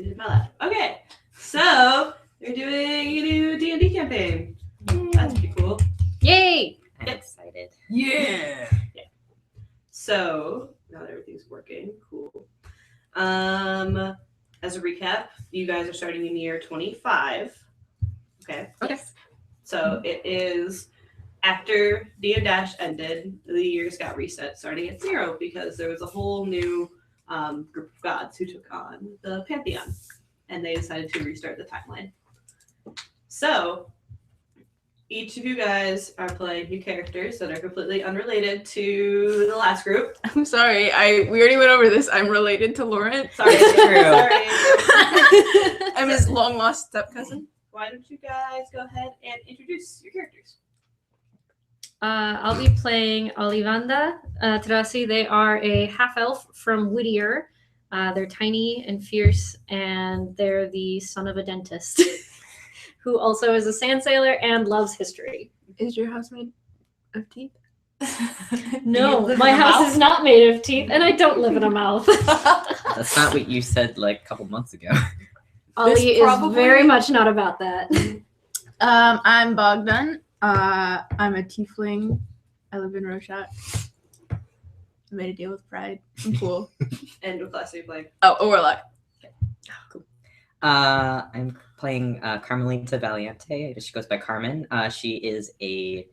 in my lab. Okay, so you're doing a new D&D campaign. That's pretty cool. Yay! I'm excited. Yeah. So now that everything's working, cool. As a recap, you guys are starting in year 25. Okay. Okay. So it is after D&Dash ended, the years got reset, starting at 0 because there was a whole new group of gods who took on the pantheon, and they decided to restart the timeline. So each of you guys are playing new characters that are completely unrelated to the last group. I'm sorry. We already went over this. I'm related to Lauren. Sorry. True. I'm his long lost step cousin. Why don't you guys go ahead and introduce your characters? I'll be playing Olivanda Trasi. They are a half-elf from Whittier. They're tiny and fierce, and they're the son of a dentist who also is a sand sailor and loves history. Is your house made of teeth? No, my house is not made of teeth, and I don't live in a mouth. That's not what you said like a couple months ago. Ollie is very much not about that. I'm Bogdan. I'm a tiefling. I live in Roshat. I made a deal with Pride. I'm cool. And what class are you playing? Oh, a warlock. I'm playing Carmelita Valiente. She goes by Carmen. She is a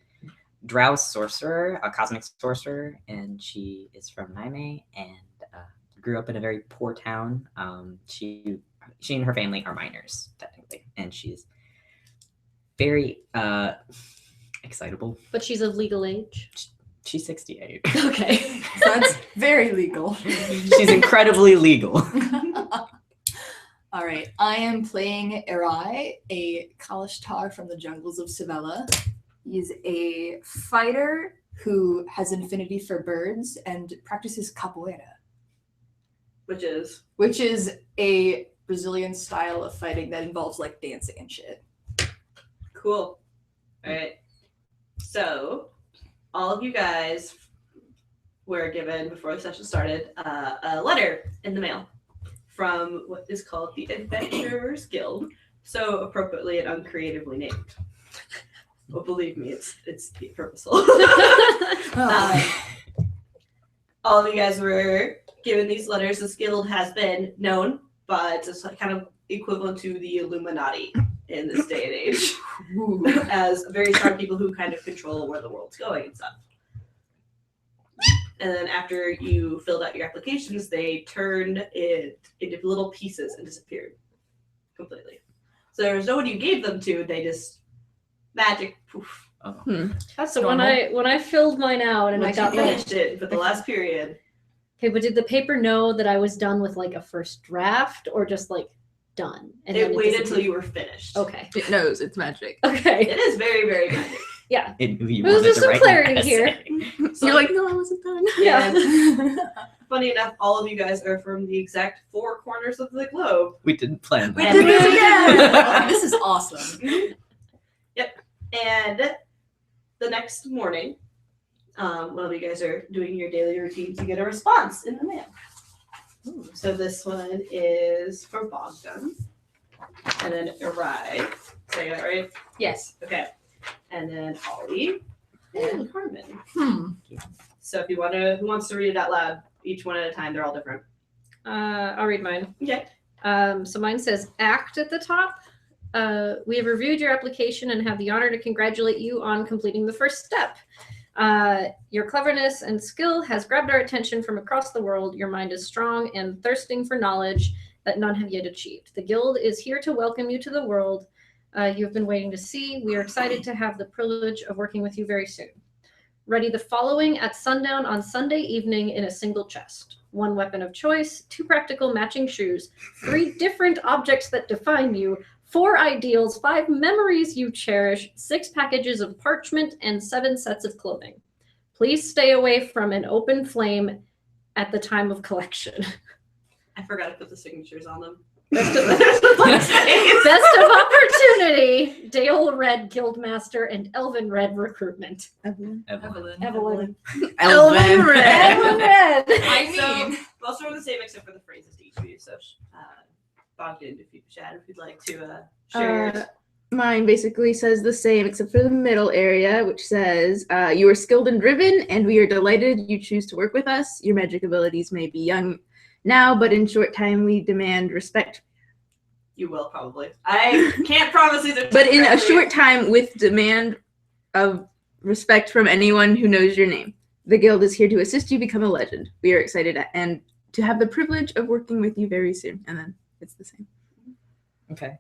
drow sorcerer, a cosmic sorcerer, and she is from Naime and grew up in a very poor town. She and her family are miners, technically, and she's very excitable. But she's of legal age. She's 68. Okay. That's very legal. She's incredibly legal. All right, I am playing Erai, a Kalishtar from the jungles of Sevilla. He's a fighter who has an affinity for birds and practices capoeira, Which is a Brazilian style of fighting that involves like dancing and shit. cool. All right. So all of you guys were given, before the session started, a letter in the mail from what is called the Adventurers Guild, so appropriately and uncreatively named. Well, believe me, it's purposeful. All of you guys were given these letters. This guild has been known, but it's kind of equivalent to the Illuminati in this day and age, as very smart people who kind of control where the world's going and stuff. And then after you filled out your applications, they turned it into little pieces and disappeared completely. So there was no one you gave them to. They just magic poof. That's so when I filled mine out and Once I got you finished it, but the last period. Okay, but did the paper know that I was done with like a first draft or just like done? And It then waited until disappeared? you were finished. Okay. It knows it's magic. Okay. It is very, very magic. Yeah. You There's wanted just to some write clarity an here. essay. So, You're like, no, I wasn't done. Yeah. funny enough, all of you guys are from the exact 4 corners of the globe. We didn't plan We that. did this again! This is awesome. Yep. And the next morning, one of you guys are doing your daily routines, you get a response in the mail. So this one is from Bogdan, and then Erai. Say that right? Yes. Okay. And then Ollie and Carmen. Hmm. So if you want to, who wants to read it out loud? Each one at a time. They're all different. I'll read mine. Okay. So mine says act at the top. We have reviewed your application and have the honor to congratulate you on completing the first step. Your cleverness and skill has grabbed our attention from across the world. Your mind is strong and thirsting for knowledge that none have yet achieved. The guild is here to welcome you to the world you have been waiting to see. We are excited to have the privilege of working with you very soon. Ready the following at sundown on Sunday evening in a single chest. 1 weapon of choice, 2 practical matching shoes, 3 different objects that define you, 4 ideals, 5 memories you cherish, 6 packages of parchment, and 7 sets of clothing. Please stay away from an open flame at the time of collection. I forgot to put the signatures on them. Best of opportunity, Dale Red Guildmaster and Elvin Red Recruitment. Evelyn. Evelyn. Elvin Red. Elvin Red. I So mean, most are the same except for the phrases to each of you. So Bogdan, if you'd like to share yours. Mine basically says the same, except for the middle area, which says, you are skilled and driven, and we are delighted you choose to work with us. Your magic abilities may be young now, but in short time we demand respect. You will probably. I can't promise either. But in a short time with demand of respect from anyone who knows your name. The guild is here to assist you become a legend. We are excited and to have the privilege of working with you very soon. And then it's the same. Okay.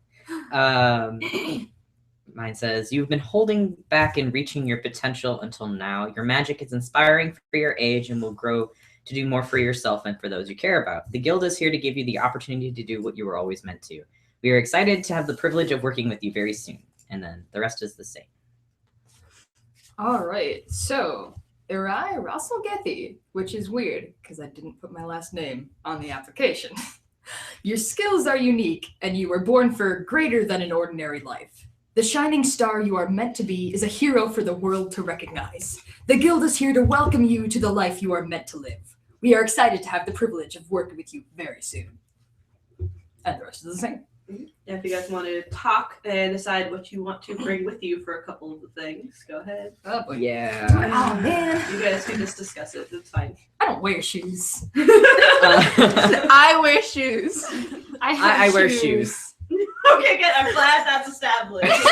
Mine says, you've been holding back in reaching your potential until now. Your magic is inspiring for your age and will grow to do more for yourself and for those you care about. The guild is here to give you the opportunity to do what you were always meant to. We are excited to have the privilege of working with you very soon. And then the rest is the same. All right, so Irai Russell Gethy, which is weird because I didn't put my last name on the application. Your skills are unique, and you were born for greater than an ordinary life. The shining star you are meant to be is a hero for the world to recognize. The guild is here to welcome you to the life you are meant to live. We are excited to have the privilege of working with you very soon. And the rest is the same. If you guys want to talk and decide what you want to bring with you for a couple of the things, go ahead. Oh boy. Yeah. Oh man, You guys can just discuss it. It's fine. I don't wear shoes. I wear shoes. I wear shoes. Okay, good. I'm glad that's established.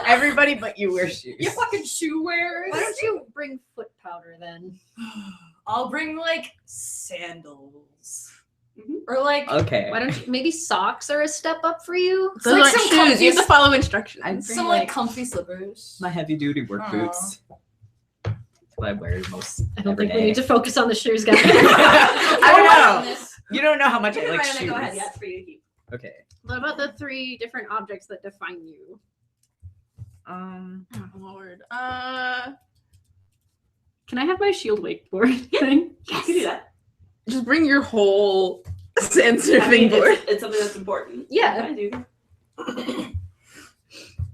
Everybody but you wear shoes. You fucking shoe wearers. Why don't you bring foot powder then? I'll bring like sandals. Or like Okay. Why don't you? Maybe socks are a step up for you. Those like aren't some shoes. You have comfy- to follow instructions. some like comfy slippers. My heavy duty work Aw. boots. That's what I wear most I don't every think we day. need to focus on the shoes, guys. I don't know. You don't know how much You I can like write on it, shoes. Go ahead. Yeah, it's for you to keep. Okay. What about the 3 different objects that define you? Oh, Lord. Can I have my shield wakeboard thing? You can do that. Just bring your whole sand surfing I mean, board. it's something that's important. Yeah. I do.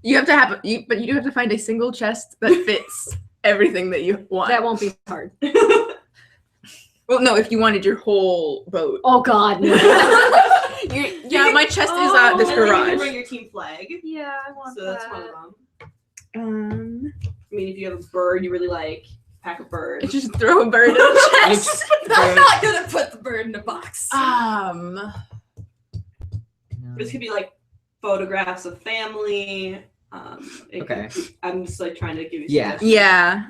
You have to have, but you do have to find a single chest that fits everything that you want. That won't be hard. Well, no, if you wanted your whole boat. Oh God, no. Yeah, my chest is And this then you can garage. bring your team flag. Yeah, I want So that's one of that. them. I mean, if you have a bird you really like, pack a bird. Just throw a bird in the chest. I'm not gonna put the bird in a box. This could be like photographs of family. Okay. I'm just like trying to give you. Yeah. suggestions. Yeah,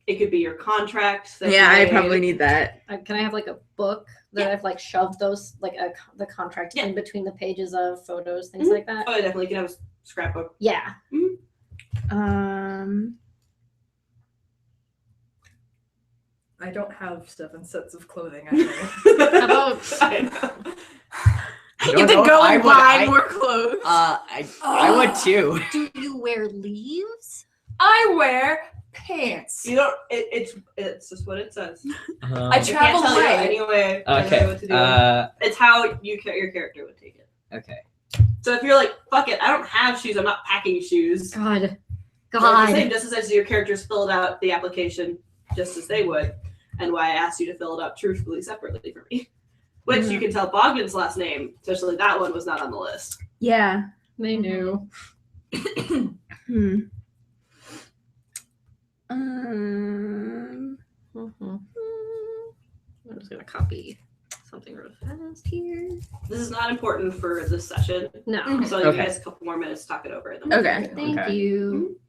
It could be your contract. that yeah, you I made. probably need that. Can I have like a book that I've like shoved those like the contract Yeah. in between the pages of photos, things like that? Oh, definitely. You can have a scrapbook. Yeah. I don't have 7 sets of clothing. How about I know. You have to know. go I and would- buy I- more clothes. I would too. do you wear leaves? I wear pants. You don't. It's just what it says. Um, I I travel can't tell you light. anyway. I don't know what to do. Okay. It's how your character would take it. Okay. So if you're like, fuck it, I don't have shoes. I'm not packing shoes. God. They're the God. same, just as your characters filled out the application just as they would, and why I asked you to fill it out truthfully separately for me. Which you can tell Bogdan's last name, especially that one was not on the list. Yeah. They knew. Hmm. Mhm. I'm just gonna copy something real fast here. This is not important for this session, No. so I'll give you Okay. guys a couple more minutes to talk it over. And then Okay. Thank Okay. you.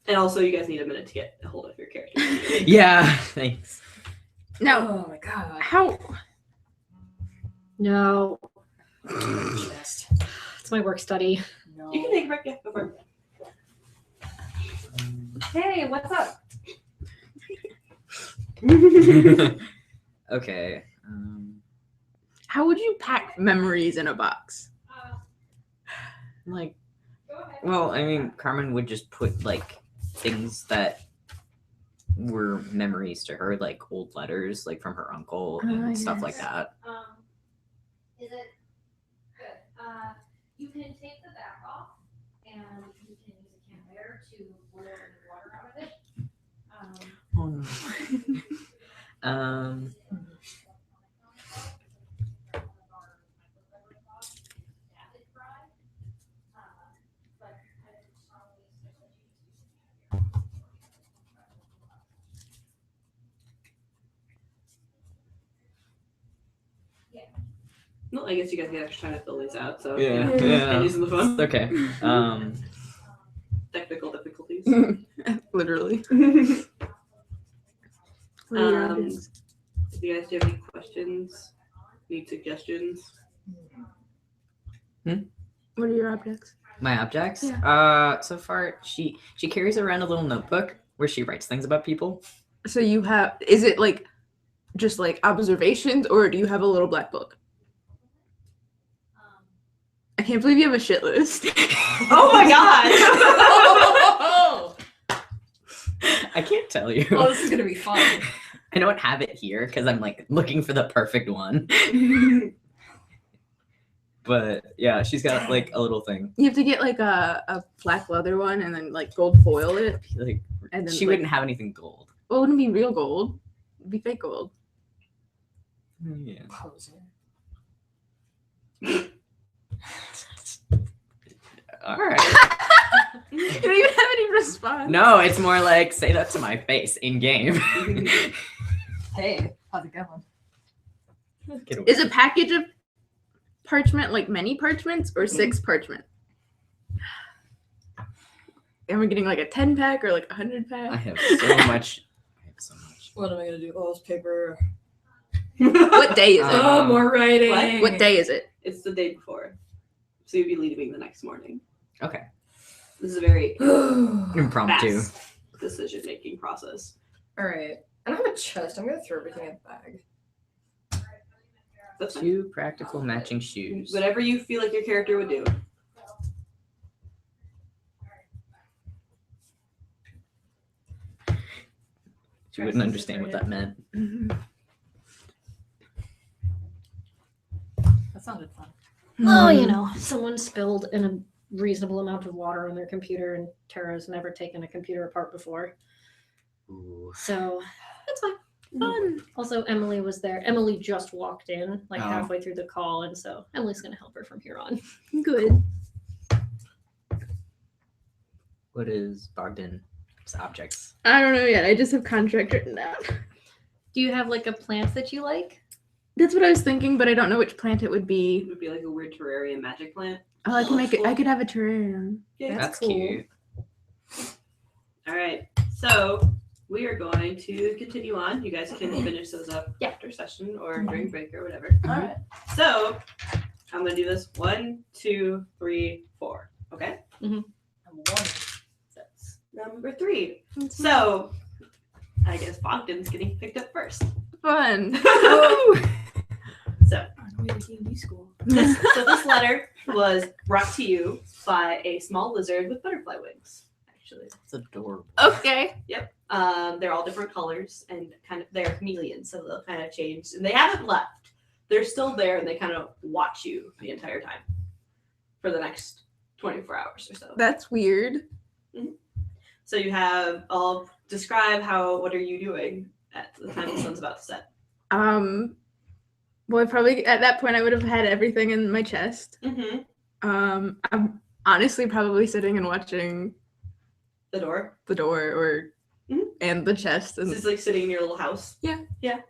And also, you guys need a minute to get a hold of your character. Yeah. Thanks. Now, Oh my god. how? No. Chest. It's my work study. No. You can take a break. Yeah, go for it. Hey, what's up? Okay. How would you pack memories in a box? Like, well, I mean, Carmen would just put like things that were memories to her, like old letters, like from her uncle and stuff like yes. that. Is it good? You can take the back off, and you can use a can there to boil the water out of it. Oh no. No, I guess you guys get extra time to fill these out. So Yeah, you know, yeah. and using the phone. It's okay. Technical difficulties. Literally. What are your objects? If you guys do have any questions, need suggestions. What are your objects? My objects? So far she carries around a little notebook where she writes things about people. So you have, is it like just like observations, or do you have a little black book? I can't believe you have a shit list. Oh my god! I can't tell you. Oh, this is gonna be fun. I don't have it here because I'm like looking for the perfect one. But yeah, she's got like a little thing. You have to get like a black leather one and then like gold foil it. Like And then she like, wouldn't have anything gold. well, it wouldn't be real gold. It'd be fake gold. Yeah. Poser. All right. You don't even have any response. No, it's more like say that to my face in game. Hey, how's it going? Get away. Is a package of parchment like many parchments or 6 parchment? Am we getting like a 10 pack or like a 100 I pack? have so much. What am I gonna do? Oh, it's paper. What day is it? Oh, more writing. What day is it? It's the day before, so you'll be leaving the next morning. Okay. This is a very Impromptu. fast decision-making process. All right. I don't have a chest. I'm gonna throw everything in a bag. That's fine. 2 practical matching shoes. Whatever you feel like your character would do. She wouldn't understand what that meant. That sounded fun. Oh, you know, someone spilled a reasonable amount of water on their computer, and Tara's never taken a computer apart before. Ooh. So that's fine. Fun. Also, Emily was there. Emily just walked in, like Oh. halfway through the call, and so Emily's going to help her from here on. Good. What is Bogdan's objects? I don't know yet. I just have contract written down. Do you have like a plant that you like? That's what I was thinking, but I don't know which plant it would It be. would be like a weird terrarium magic plant. Oh, I can make it. I could have a terrarium. Yeah. That's cool. cute. All right. So we are going to continue on. You guys can finish those up after session or during break or whatever. All right. So I'm gonna do this 1, 2, 3, 4. Okay. I'm one. That's number 3. So I guess Bogdan's getting picked up first. Fun. So On the way to D&D school. this letter was brought to you by a small lizard with butterfly wings. Actually, It's adorable. Okay. they're all different colors and kind of they're chameleons, so they'll kind of change. And they haven't left; they're still there, and they kind of watch you the entire time for the next 24 hours or so. That's weird. So you have. I'll describe what are you doing at the time the sun's about to set. Well, I probably at that point I would have had everything in my chest. Mm-hmm. I'm honestly probably sitting and watching The door. the door or Mhm. and the chest and This is like sitting in your little house. Yeah. Yeah.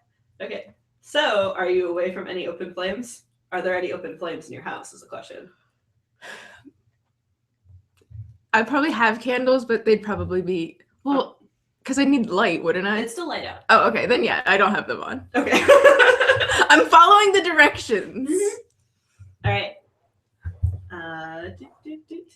Okay. So, are you away from any open flames? Are there any open flames in your house? Is the question. I probably have candles, but they'd probably be because I need light, wouldn't I? It's still light out. Oh, okay, then yeah, I don't have them on. Okay. I'm following the directions. All right.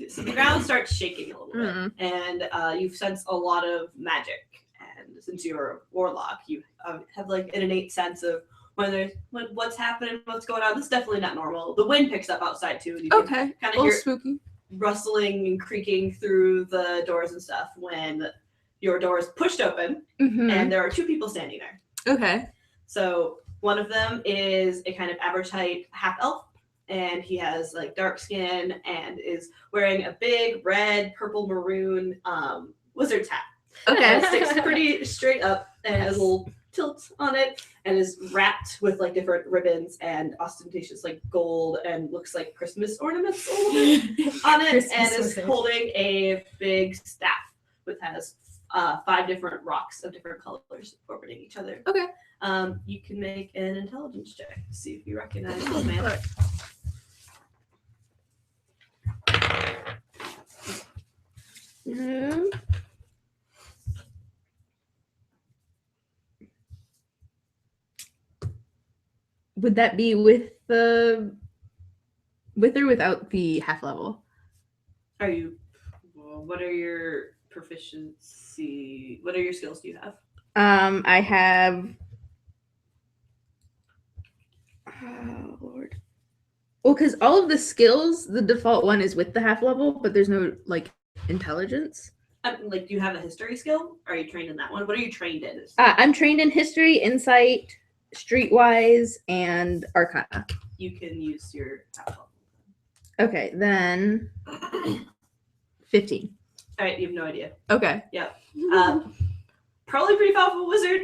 So the ground starts shaking a little bit, and you sense a lot of magic. And since you're a warlock, you have like an innate sense of what's happening, what's going on. This is definitely not normal. The wind picks up outside too, and you can Okay, kind a of little hear spooky. rustling and creaking through the doors and stuff when your door is pushed open, Mhm. and there are 2 people standing there. Okay. So one of them is a kind of average height half elf, and he has like dark skin and is wearing a big red, purple, maroon wizard's hat. Okay. It sticks pretty straight up and has a little tilt on it and is wrapped with like different ribbons and ostentatious like gold and looks like Christmas ornaments a little bit on it, Christmas and is wizard. holding a big staff which has 5 different rocks of different colors orbiting each other. Okay. You can make an intelligence check to see if you recognize this man. Would that be with or without the half level? Are you? Well, what are your proficiency? What are your skills? Do you have? I have. Oh Lord. Well, because all of the skills, the default one is with the half level, but there's no like intelligence. Like, do you have a history skill? Are you trained in that one? What are you trained in? I'm trained in history, insight, streetwise, and arcana. You can use your half level. Okay, then 15. All right, you have no idea. Okay. Probably pretty powerful wizard.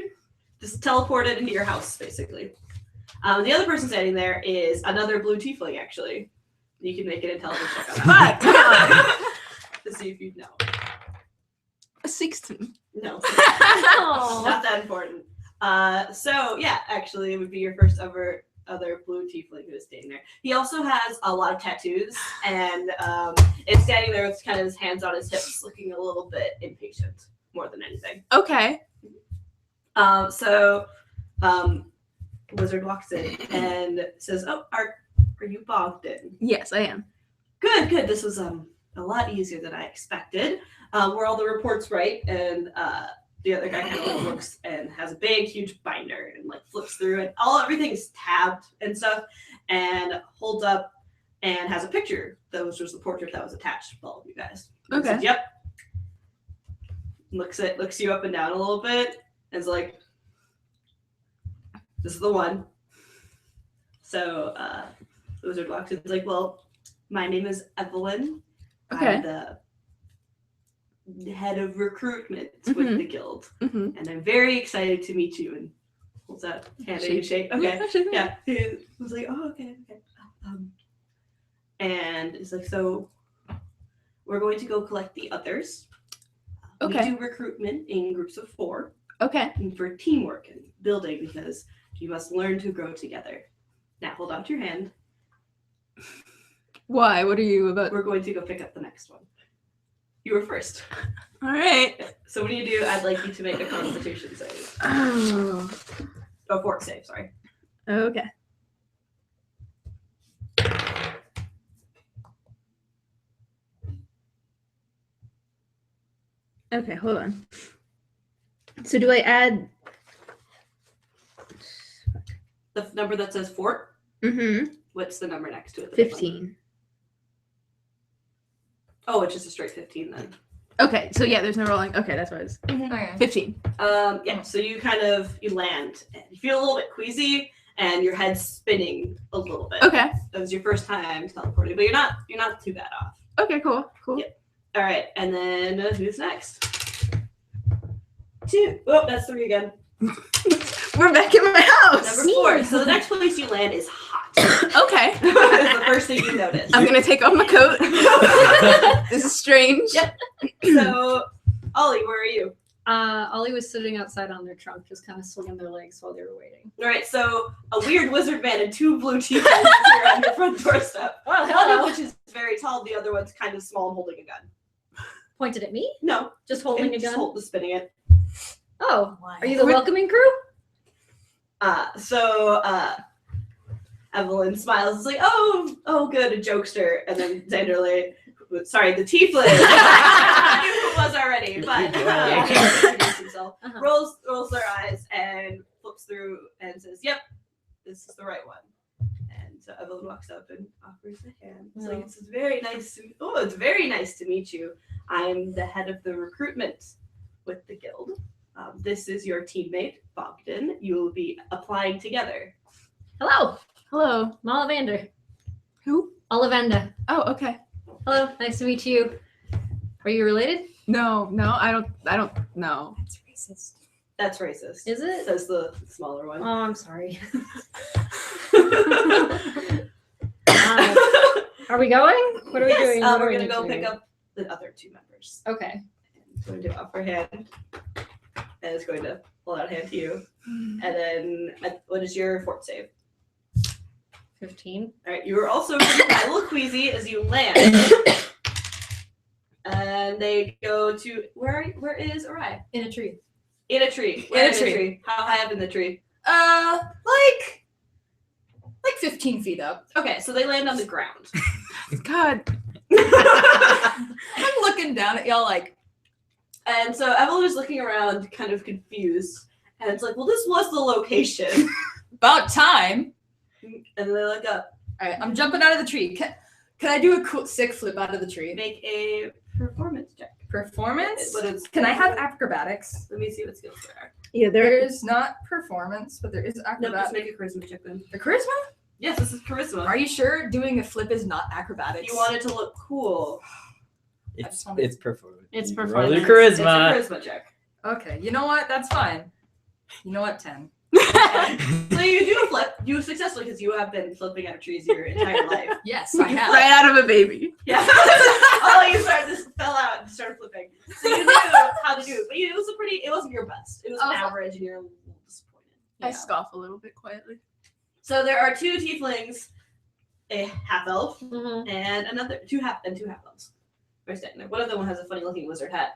Just teleported into your house, basically. The other person standing there is another blue tiefling, actually. You can make an intelligence check on that. Come on. To see if you know. A 16. No. Oh. Not that important. So yeah, actually, it would be your first ever other blue tiefling who is standing there. He also has a lot of tattoos, and is standing there with kind of his hands on his hips, looking a little bit impatient, more than anything. Okay. Wizard walks in and says, "Oh, are you bogged in?" Yes, I am. Good. This was a lot easier than I expected. Were all the reports right? And the other guy kind of like looks and has a big, huge binder and like flips through it. Everything is tabbed and stuff, and holds up and has a picture that was just the portrait that was attached to all of you guys. And Okay. says, "Yep." Looks you up and down a little bit, and is like, "This is the one." So the wizard walks in and is like, "Well, my name is Evelyn. Okay. I'm the head of recruitment with Mhm. the guild, Mm-hmm. and I'm very excited to meet you." And holds out hand and you shake. Okay, yeah. He was like, "Oh, okay. And it's like, "So we're going to go collect the others. Okay. We do recruitment in groups of 4 Okay. and for teamwork and building, because you must learn to grow together. Now hold on to your hand. Why? What are you about? We're going to go pick up the next one. You were first. All right. So when you do, I'd like you to make a Constitution save. Oh. Oh, fort save, sorry. Okay. Okay, hold on. So do I add? The number that says fort, Mm-hmm. what's the number next to it? 15. Oh, it's just a straight 15 then. Okay, so yeah, there's no rolling. Okay, that's what I was. Okay. 15. Yeah, so you land and you feel a little bit queasy and your head's spinning a little bit. Okay. That was your first time teleporting, but you're not too bad off. Okay, cool. Yeah. All right, and then who's next? 2. Oh, that's 3 again. We're back in my house. Number 4. So the next place you land is hot. Okay. That's the first thing you notice. I'm gonna take off my coat. This is strange. Yep. So, Ollie, where are you? Ollie was sitting outside on their trunk, just kind of swinging their legs while they were waiting. All right, so a weird wizard man and 2 blue tieflings appear on your front doorstep. Oh, One of which is very tall, the other one's kind of small and holding a gun. Pointed at me? No, Just holding a just gun? spinning it. Oh, are you the welcoming crew? So Evelyn smiles. It's like, oh, good, a jokester. And then Xanderley, sorry, the tiefling, I knew who it was already, but introduced himself, Uh-huh. rolls their eyes and flips through and says, "Yep, this is the right one." And so Evelyn walks up and offers a hand. It's like, Oh. it's very nice to meet you. I'm the head of the recruitment with the guild. This is your teammate, Bogdan. You will be applying together. Hello, Hello. I'm Ollivander. Who? Ollivander. Oh, okay. Hello, nice to meet you. Are you related? No, I don't know. That's racist. That's racist. Is it? Says the smaller one. Oh, I'm sorry. Are we going? What are we Yes, doing? What are we're we gonna go doing? pick up the other 2 members. Okay. It's going to offer hand, and it's going to pull out a hand to you. And then, what is your fort save? 15. All right, you are also a little queasy as you land. And they go to where is Arai? In a tree. In a tree. In a tree. How high up in the tree? Like 15 feet up. Okay, so they land on the ground. God. I'm looking down at y'all like, And so Evelyn is looking around, kind of confused, and it's like, well, this was the location. about time. And then they look up, All right, I'm jumping out of the tree. Can I do a cool sick flip out of the tree? make a performance check. Performance? What is? Can I have acrobatics? Let me see what skills there are. Yeah, There there is not performance, but there is No, just acrobatics. make a charisma check then. The charisma? Yes, this is charisma. Are you sure doing a flip is not acrobatics? You want it to look cool. It's wanted- it's performance. It's You roll performance. your It's a charisma. charisma check. Okay, you know what? That's fine. You know what? 10. So you do a flip. You successfully, because you have been flipping out of trees your entire life. Yes, I have. right out of a baby. Yeah. Oh, you just fell out and started flipping. So you knew how to do it, but it was it wasn't your best. It was Okay. average, and you're a little disappointed. I Yeah. scoff a little bit quietly. So there are 2 tieflings, a half elf, Mhm. and two half elves. They're standing there. One of them has a funny looking wizard hat.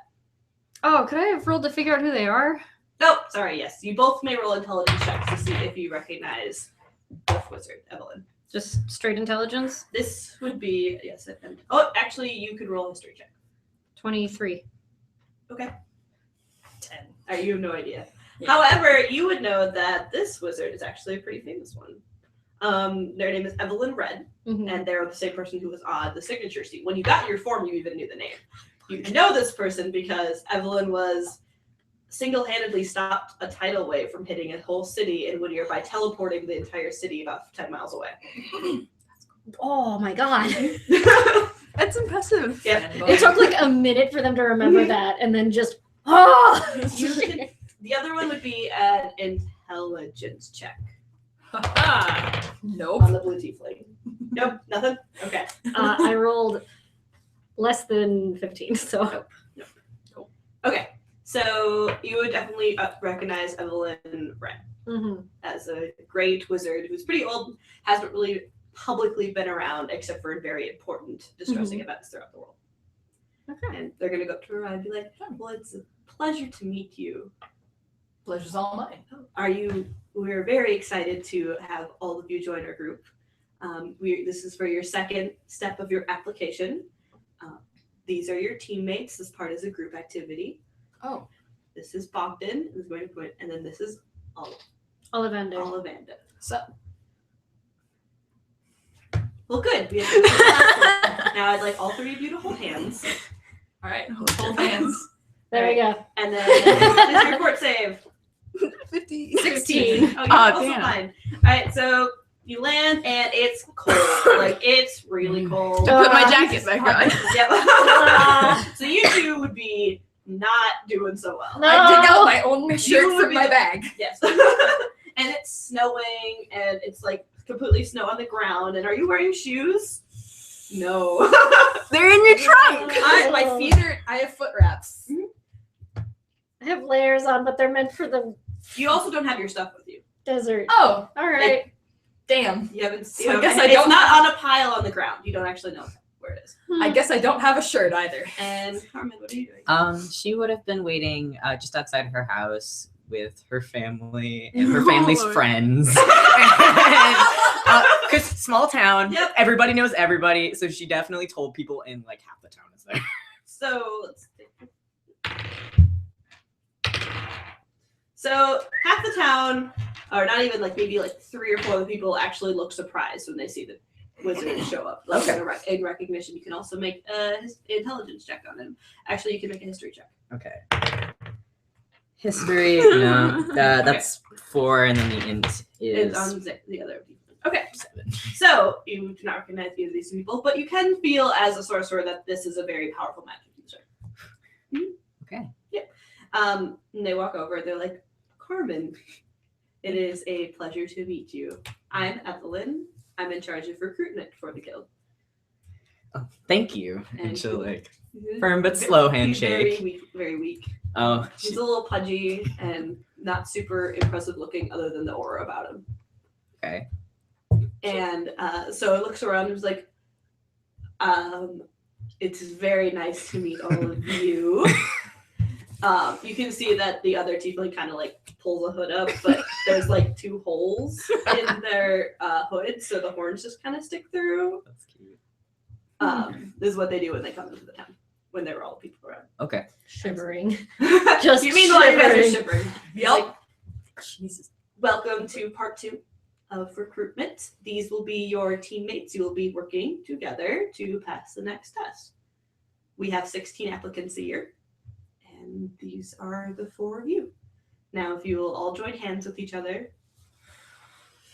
Oh, could I have rolled to figure out who they are? Nope, sorry, yes. You both may roll intelligence checks to see if you recognize Wolf Wizard, Evelyn. Just straight intelligence? This would be, yes, and oh, actually, you could roll a history check. 23. 10. You have no idea. Yeah. However, you would know that this wizard is actually a pretty famous one. Their name is Evelyn Red, Mhm. and they're the same person who was on the signature sheet. When you got your form, you even knew the name. You know this person because Evelyn was single-handedly stopped a tidal wave from hitting a whole city in Whittier by teleporting the entire city about 10 miles away. Oh my god. That's impressive. Yeah. It took like a minute for them to remember that and then just oh The other one would be an intelligence check Nope. on the blue tiefling. Nope, nothing? Okay. I rolled less than 15, so Okay, so you would definitely recognize Evelyn Red Mhm. as a great wizard who's pretty old, hasn't really publicly been around except for very important, distressing events throughout the world. Okay. And they're going to go up to her and be like, well, it's a pleasure to meet you. Pleasure's all mine. We're very excited to have all of you join our group. This is for your second step of your application. These are your teammates. This part is a group activity. Oh. This is Bogdan, who's going to point, and then this is Ollivander. Ollivander. So, Well, good. We have now I'd like all 3 of you to hold hands, all right. Hold hands. There we go. and then this is your fort save. 50. 16. Oh, you're Oh, also damn. fine. All right, so you land and it's cold. Like it's really cold. Put my Uh, jacket back on. Yep. So you 2 would be not doing so well. No. I dig out my only You shirt would from be my the- bag. Yes. And it's snowing and it's like completely snow on the ground. And are you wearing shoes? No. They're in your trunk. My feet are. I have foot wraps. I have layers on, but they're meant for the You also don't have your stuff with you. desert. Oh, All right. damn. You haven't So seen I it. guess I It's don't not on a pile on the ground. You don't actually know where it is. I guess I don't have a shirt either. And Carmen, what are you doing? She would have been waiting just outside her house with her family and her family's Lord. friends. Because small town, Yep. everybody knows everybody, so she definitely told people in like half the town is there. So let's see. So half the town, or not even like maybe like 3 or 4 of the people actually look surprised when they see the wizard show up. Like in recognition, you can also make his intelligence check on him. Actually, you can make a history check. Okay. History, no, that's 4, and then the int is It's on the other people. Okay, 7. so you do not recognize either of these people, but you can feel as a sorcerer that this is a very powerful magic user. Okay. And they walk over. They're like, Carmen, it is a pleasure to meet you. I'm Evelyn. I'm in charge of recruitment for the guild. Oh, thank you. And And she'll like Firm but slow He's very handshake. weak, very weak. Oh, He's a little pudgy and not super impressive looking, other than the aura about him. okay. And so it looks around and is like, it's very nice to meet all of you. You can see that the other tiefling kind of like pulls the hood up, but there's like 2 holes in their hood, so the horns just kind of stick through. That's cute. This is what they do when they come into the town, when there are all the people around. Okay. Shivering. Just you mean while you guys are shivering. shivering? Yep. Like, Jesus. welcome to part 2 of recruitment. These will be your teammates. You will be working together to pass the next test. We have 16 applicants a year, and these are the 4 of you. Now, if you will all join hands with each other,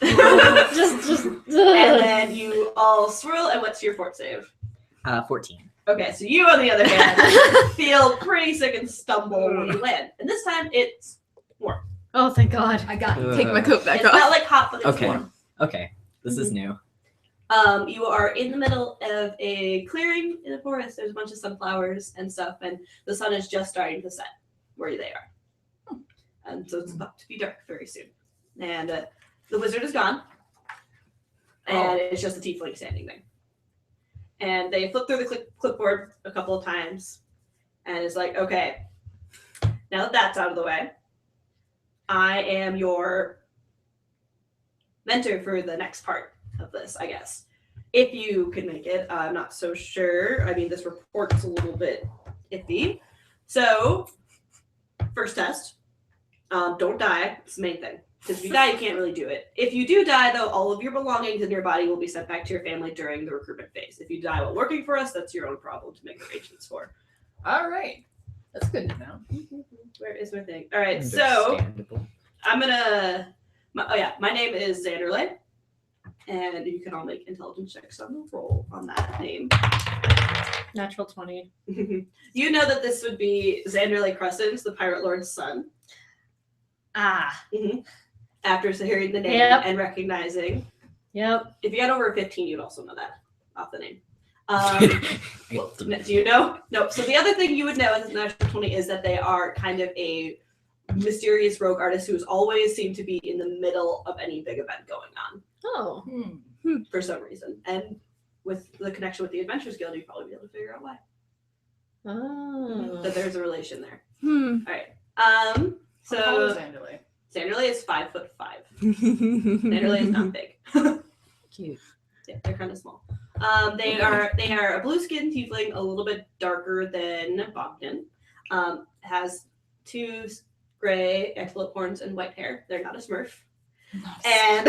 just and then you all swirl. And what's your fort save? 14. Okay, so you, on the other hand, feel pretty sick and stumble when you land. And this time, it's warm. Oh, thank God. I got it. Take my coat back It's off. not like hot, but it's Okay. warm. Okay. This is new. You are in the middle of a clearing in the forest. There's a bunch of sunflowers and stuff, and the sun is just starting to set where they are. And so it's about to be dark very soon. And the wizard is gone, and it's just a tiefling standing there. And they flip through the clipboard a couple of times, and it's like, okay, now that that's out of the way, I am your mentor for the next part of this, I guess. If you can make it, I'm not so sure. I mean, this report's a little bit iffy. So, first test, don't die. It's the main thing. Because if you die, you can't really do it. If you do die, though, all of your belongings in your body will be sent back to your family during the recruitment phase. If you die while working for us, that's your own problem to make arrangements for. All right. That's good to know. Where is my thing? All right, so Understandable. I'm gonna. My name is Xanderley, and you can all make intelligence checks on the roll on that name. Natural 20. You know that this would be Xanderley Crescent, the Pirate Lord's son. Ah. After hearing the name Yep. and recognizing. Yep. If you got over 15, you'd also know that off the name. Well, Do you know? No. So the other thing you would know as Natural 20 is that they are kind of a mysterious rogue artist who's always seemed to be in the middle of any big event going on Oh. for some reason. And with the connection with the Adventurers Guild, you'd probably be able to figure out why. Oh. That there's a relation there. Hmm. All right. How tall So is Anderley? Xanderley is 5'5". Xanderley is not big. cute. Yeah, they're kind of small. They are a blue skinned tiefling, a little bit darker than Bogdan. Has 2 gray antelope horns and white hair. They're not a Smurf. And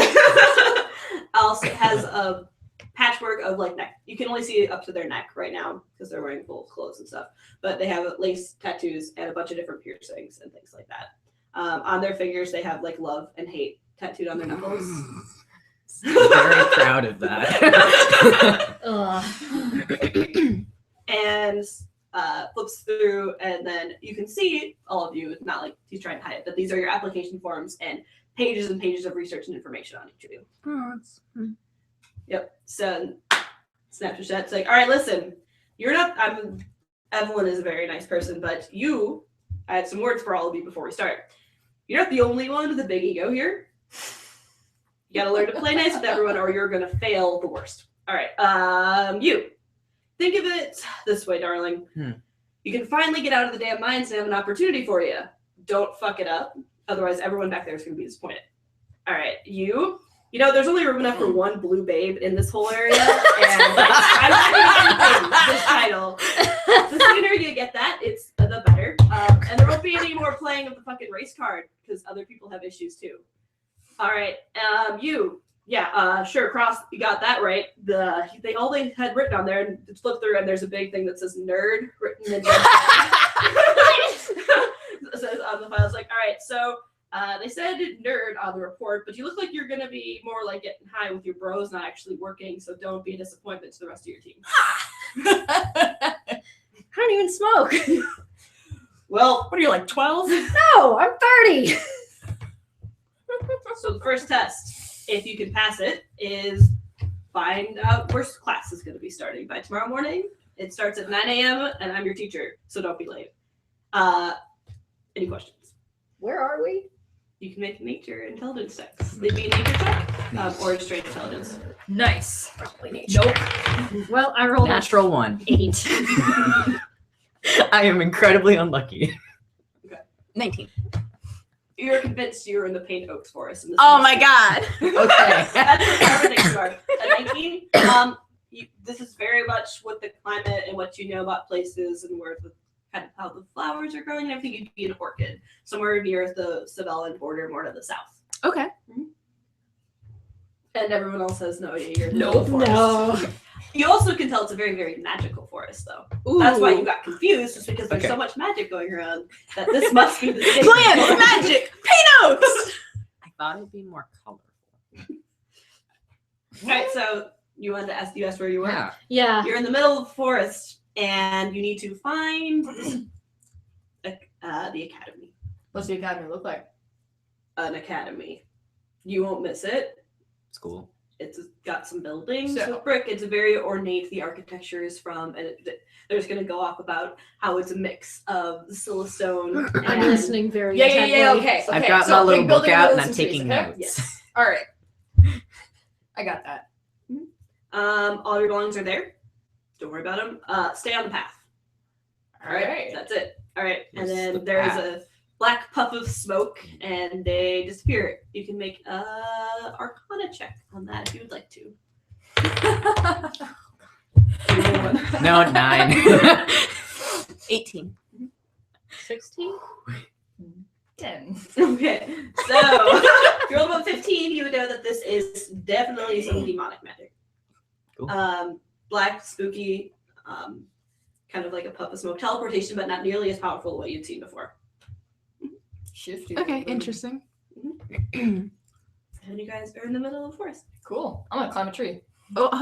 also has a patchwork of like neck. You can only see up to their neck right now because they're wearing full clothes and stuff. But they have lace tattoos and a bunch of different piercings and things like that. On their fingers, they have like love and hate tattooed on their knuckles. Very proud of that. Ugh. And flips through, and then you can see all of you. It's not like he's trying to hide it, but these are your application forms and pages of research and information on each of you. Oh, Yep. So Snapchat's like, all right, listen, you're not. Evelyn is a very nice person, but I had some words for all of you before we start. You're not the only one with a big ego here. You got to learn to play nice with everyone, or you're gonna fail the worst. All right. You think of it this way, darling. You can finally get out of the damn mines and have an opportunity for you. Don't fuck it up. Otherwise, everyone back there is going to be disappointed. All right. You know, there's only room enough for one blue babe in this whole area. And I'm not this title. The sooner you get that, it's the better. And there won't be any more playing of the fucking race card because other people have issues too. All right. Sure, Cross, you got that right. All they had written on there, and it's flipped through, and there's a big thing that says nerd written in it says on the file. It's like, all right, so they said nerd on the report, but you look like you're gonna be more like getting high with your bros, not actually working. So don't be a disappointment to the rest of your team. I don't even smoke. Well, What are you, like 12? No, I'm 30. so the first test, if you can pass it, is find out where class is going to be starting by tomorrow morning. It starts at 9 a.m. and I'm your teacher, so don't be late. Any questions? Where are we? You can make nature intelligence checks. They'd be a nature check or straight intelligence. Nice. Probably nature. Nope. Well, I rolled Natural 1. 8. I am incredibly unlucky. 19. You're convinced you're in the Paint Oaks forest. And this Oh must my be- god. Okay. That's what everything you are. At 19, this is very much what the climate and what you know about places and where the kind of how the flowers are growing and everything. You'd be an orchid somewhere near the Savellan border, more to the south. Okay. And everyone else says no. You're in the Nope. forest. No. You also can tell it's a very, very magical forest, though. Ooh. That's why you got confused, just because there's Okay. so much magic going around that this must be the same. Plants, magic, Pinots. I thought it'd be more colorful. All right, so you wanted to ask the US where you were. Yeah. Yeah. You're in the middle of the forest, and you need to find the academy. What's the academy look like? An academy. You won't miss it. School. It's got some buildings So- with brick. It's very ornate. The architecture is from, and they're just going to go off about how it's a mix of Silestone I'm and listening very Yeah. intently. Okay. I've okay. got So, my little big book building out with and I'm some trees, taking okay? notes. Yes. All right. I got that. All your belongings are there. Don't worry about them. Stay on the path. All right. That's it. All right. And Where's then the there is path? a black puff of smoke, and they disappear. You can make a Arcana check on that if you would like to. No, 9. 18. 16? 10. Okay. So if you're above 15, you would know that this is definitely some demonic magic. Cool. Black, spooky, kind of like a puff of smoke teleportation, but not nearly as powerful as what you'd seen before. Shifty. Okay, interesting. And you guys are in the middle of the forest. Cool. I'm gonna climb a tree. Oh, I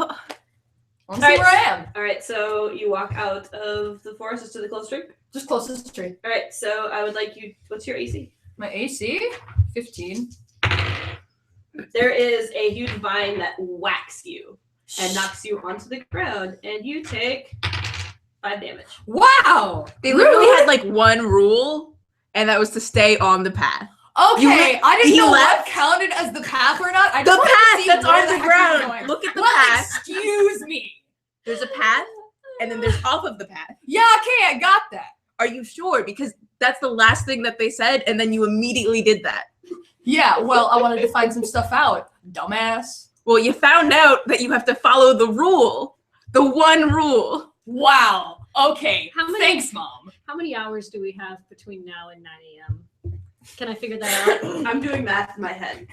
want to see Alright. where I am. All right, so you walk out of the forest just to the closest tree. Just closest tree. All right, so I would like you. What's your AC? My AC 15. There is a huge vine that whacks you and knocks you onto the ground, and you take 5 damage. Wow. they literally had like one rule, and that was to stay on the path. Okay, You went- I didn't he know left- what counted as the path or not. I The just wanted to path see that's where on the heck you're ground. going. Look at the Well, path. excuse me. There's a path, and then there's off of the path. Yeah, okay, I got that. Are you sure? Because that's the last thing that they said, and then you immediately did that. Yeah, well, I wanted to find some stuff out. Dumbass. Well, you found out that you have to follow the rule. The one rule. Wow. Okay. How many- Thanks, Mom. How many hours do we have between now and 9 a.m.? Can I figure that out? I'm doing math in my head.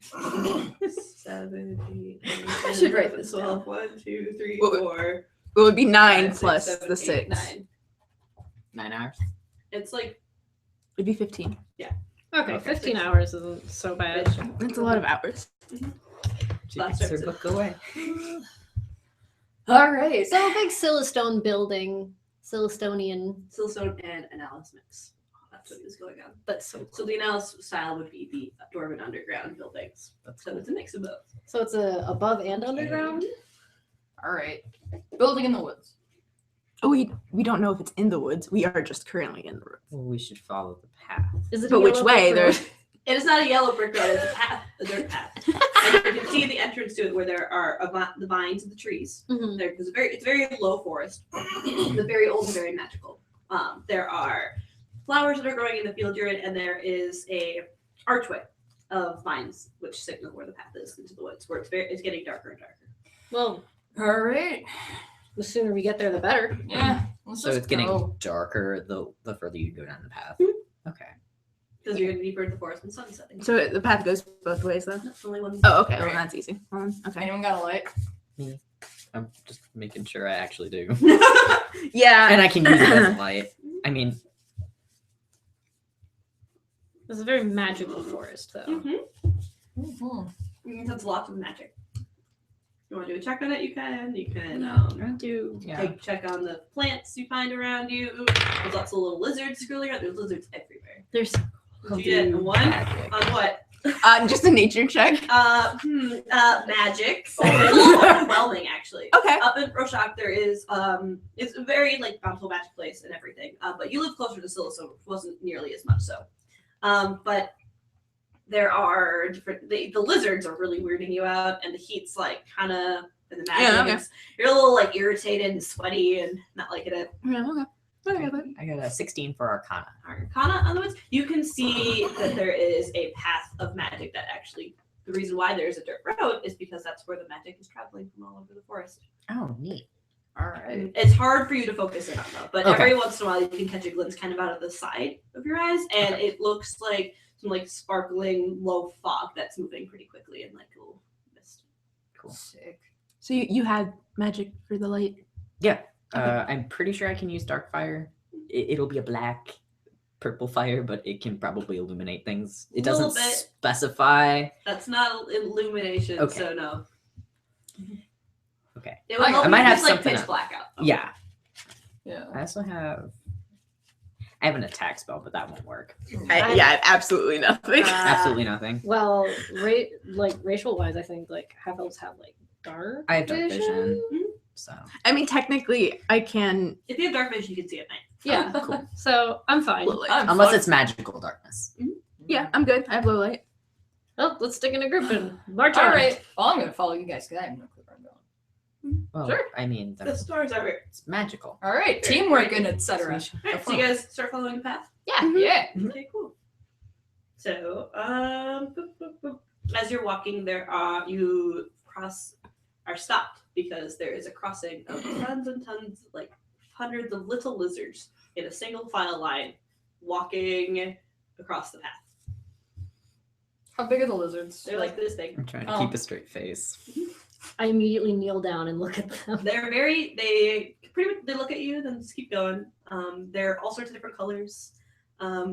7, 8, 9, I should write this 12, 1, 2, 3, What- 4. It would be 9 5, 6, plus 7, the 8, 6. 9. 9 hours. It's like It'd be 15. Okay, 15 hours isn't so bad. That's a lot of hours. She Last puts her episode. book away. All right. So a big Silestone building, Silestonian, Silstone and Analysis mix. That's what is going on. but so So the Analysis style would be the Dwarven underground buildings. That's So it's a mix of both. so it's a above and underground. All right. Building in the woods. Oh, we don't know if it's in the woods. We are just currently in the woods. Well, we should follow the path. Is it? But a which yellow way? brick road? There's It is not a yellow brick road, it's a path, a dirt path. And you can see the entrance to it where there are the vines of the trees. Mhm. There, because it's very low forest, but very old and very magical. There are flowers that are growing in the field you're in, and there is a archway of vines which signal where the path is into the woods, where it's getting darker and darker. Well, All right. the sooner we get there, the better. Yeah. Let's So just it's getting go. darker the further you go down the path. Okay. Because you're getting deeper into the forest and sun setting. so the path goes both ways though. That's the only one. Oh, okay. Well, Right. that's easy. Okay. Anyone got a light? I'm just making sure I actually do. Yeah. And I can use it as a light. I mean, It's a very magical forest, though. Mm-hmm. That's lots of magic. You want to do a check on it? You can. You can Do yeah. take check on the plants you find around you. There's lots of little lizards scrolling around. There's lizards everywhere. there's Did you get a 1 on what? Just a nature check. Magic. It's a little overwhelming, actually. Okay. Up in Roshak, there is it's a very like bountiful magic place and everything. But you live closer to Scylla, so it wasn't nearly as much so. But there are different. The lizards are really weirding you out, and the heat's like kind of. And the magic, you're a little like irritated and sweaty and not liking it. Yeah, okay. I got a 16 for Arcana. Arcana, otherwise, you can see that there is a path of magic that actually. The reason why there's a dirt road is because that's where the magic is traveling from all over the forest. Oh, neat. All right. It's hard for you to focus in on though, but Okay. every once in a while you can catch a glimpse kind of out of the side of your eyes, and it looks like some like sparkling low fog that's moving pretty quickly and like a little mist. Cool. Sick. So you had magic for the light. Yeah. I'm pretty sure I can use dark fire. It'll be a black, purple fire, but it can probably illuminate things. It Little doesn't bit. specify. That's not illumination, Okay. so no. Okay. It would I help might if have it's like something pitch else. black out. though. Yeah. Yeah. I also have. I have an attack spell, but that won't work. Yeah, absolutely nothing. Absolutely nothing. Well, racial wise, I think like half elves have like dark. I have dark vision, so I mean, technically, I can. If you have dark vision, you can see at night. Yeah, cool. so I'm fine. Low light. I'm Unless fucked. it's magical darkness. Yeah, I'm good. I have low light. Well, let's stick in a group and march All on. right. Well, I'm gonna follow you guys because I have no clue where I'm going. Well, Sure. I mean, The stars are here. it's magical. All right. Teamwork and etc. Alright, so you guys start following the path? Yeah. Yeah. Okay, cool. So, as you're walking, you are stopped because there is a crossing of tons and tons, like hundreds of little lizards in a single file line, walking across the path. How big are the lizards? They're like this big. I'm trying to Oh. keep a straight face. I immediately kneel down and look at them. They pretty much, they look at you, then just keep going. They're all sorts of different colors.